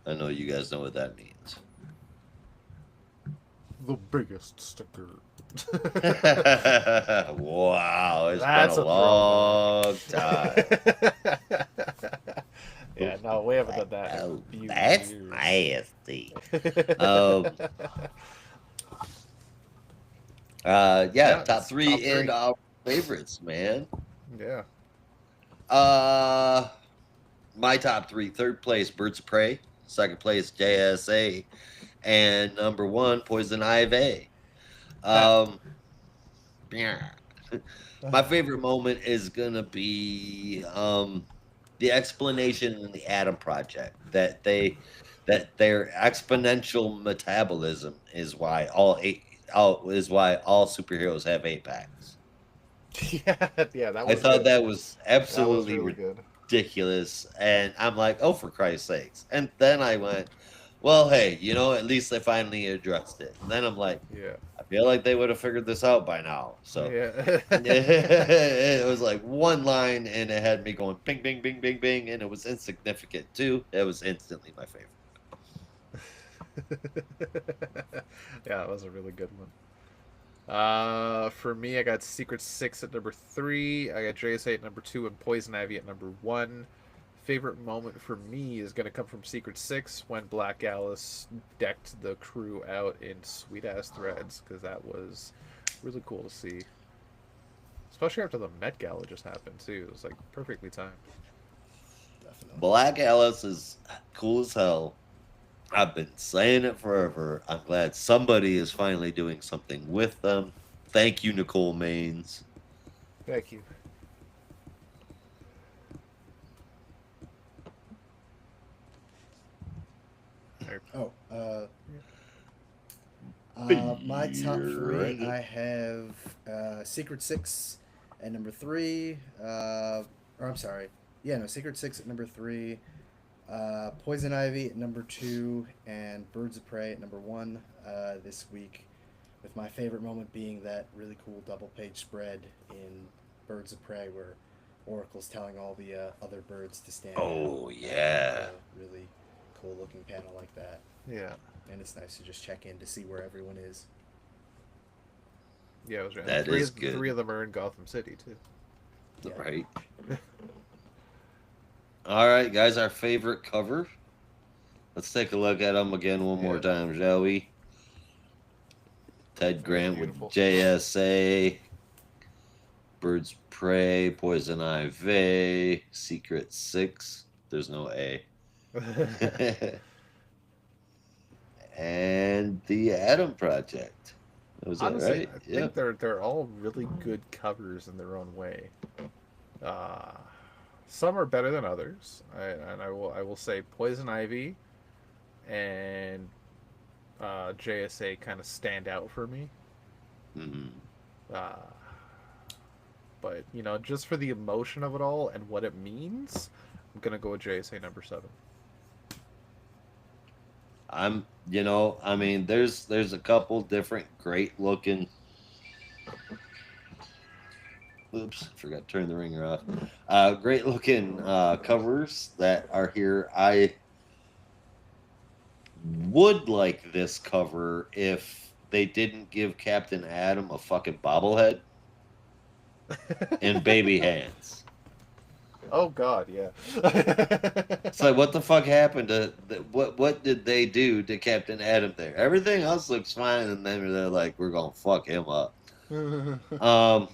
know you guys know what that means. The biggest sticker. Wow, it's That's been a a long throwback. time. Yeah, no, we haven't done that in Oh, a few that's years. nasty. Um, yeah, Yeah, top it's three top and three. our favorites, man. Yeah. Uh, my top three: third place, Birds of Prey; second place, JSA; and number one, Poison Ivy. Um, yeah. My favorite moment is gonna be the explanation in the Atom Project that their exponential metabolism is why all superheroes have 8 packs. Yeah, yeah, that I was thought good. that was That was absolutely really good. ridiculous, and I'm like, oh, for Christ's sakes! And then I went, well, hey, at least they finally addressed it. And then I'm like, Yeah. I feel like they would have figured this out by now. So Yeah. it was like one line, and it had me going bing, bing, bing, bing, bing, and it was insignificant too. It was instantly my favorite. Yeah, it was a really good one. For me, I got Secret Six at number three. I got JSA at number two, and Poison Ivy at number one. Favorite moment for me is going to come from Secret Six when Black Alice decked the crew out in sweet ass threads because that was really cool to see. Especially after the Met Gala just happened too. It was like perfectly timed. Definitely. Black Alice is cool as hell. I've been saying it forever. I'm glad somebody is finally doing something with them. Thank you, Nicole Maines. Thank you. Oh, my top three, Right. I have Secret Six at number three. Or I'm sorry, yeah, no, Secret Six at number three. Poison Ivy at number two, and Birds of Prey at number one this week. With my favorite moment being that really cool double page spread in Birds of Prey where Oracle's telling all the other birds to stand down. Oh That was yeah, a really cool looking panel like that. Yeah. And it's nice to just check in to see where everyone is. Yeah, it was right. that Three, is three good. of them are in Gotham City too. Yeah. Right. All right, guys, our favorite cover. Let's take a look at them again one more Yeah. time, shall we? Ted That's Grant beautiful. with JSA, Birds of Prey, Poison Ivy, Secret Six. There's no A. And the Atom Project. Was that Honestly, right? I think Yep. they're all really good covers in their own way. Uh, some are better than others, I will say Poison Ivy and JSA kind of stand out for me. Hmm. Uh, but just for the emotion of it all and what it means, I'm gonna go with JSA number 7. I mean, there's a couple different great looking. Oops, forgot to turn the ringer off. Great looking covers that are here. I would like this cover if they didn't give Captain Atom a fucking bobblehead and baby hands. Oh God, yeah. It's like, what the fuck happened to what did they do to Captain Atom there? Everything else looks fine, and then they're like, we're gonna fuck him up. Um,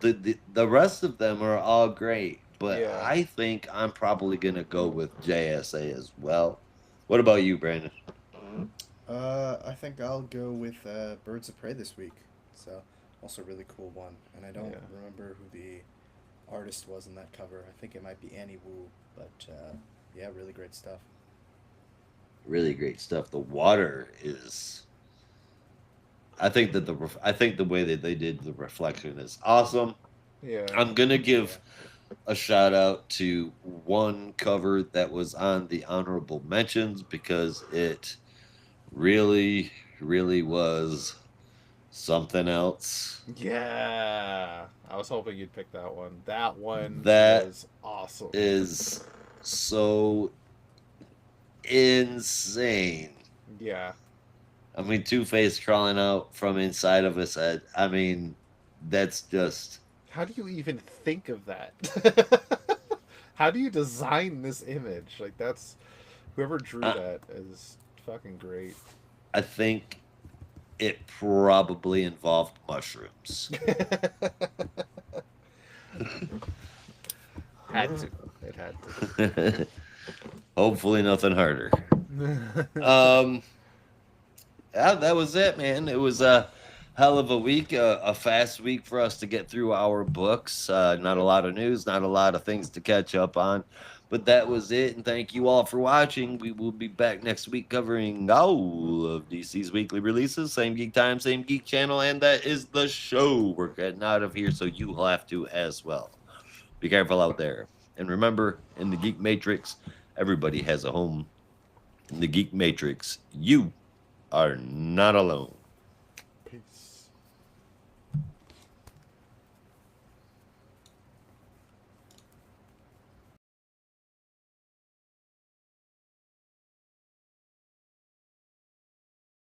the rest of them are all great, but Yeah. I think I'm probably gonna go with JSA as well. What about you, Brandon? I think I'll go with Birds of Prey this week. So, also a really cool one. And I don't Yeah. remember who the artist was in that cover. I think it might be Annie Wu. But yeah, really great stuff. Really great stuff. The water is. I think the way that they did the reflection is awesome. Yeah. I'm gonna Yeah. give a shout out to one cover that was on the honorable mentions because it really, really was something else. Yeah. I was hoping you'd pick that one. That one That was awesome. is so insane. Yeah. I mean, Two Face crawling out from inside of his head. I mean, that's just. How do you even think of that? How do you design this image? Like that's whoever drew I, that is fucking great. I think it probably involved mushrooms. Had to. It had to. Hopefully, nothing harder. Yeah, that was it, man. It was a hell of a week, a fast week for us to get through our books. Not a lot of news, not a lot of things to catch up on, but that was it. And thank you all for watching. We will be back next week covering all of DC's weekly releases. Same geek time, same geek channel, and that is the show. We're getting out of here, so you will have to as well. Be careful out there. And remember, in the Geek Matrix, everybody has a home. In the Geek Matrix, you are not alone.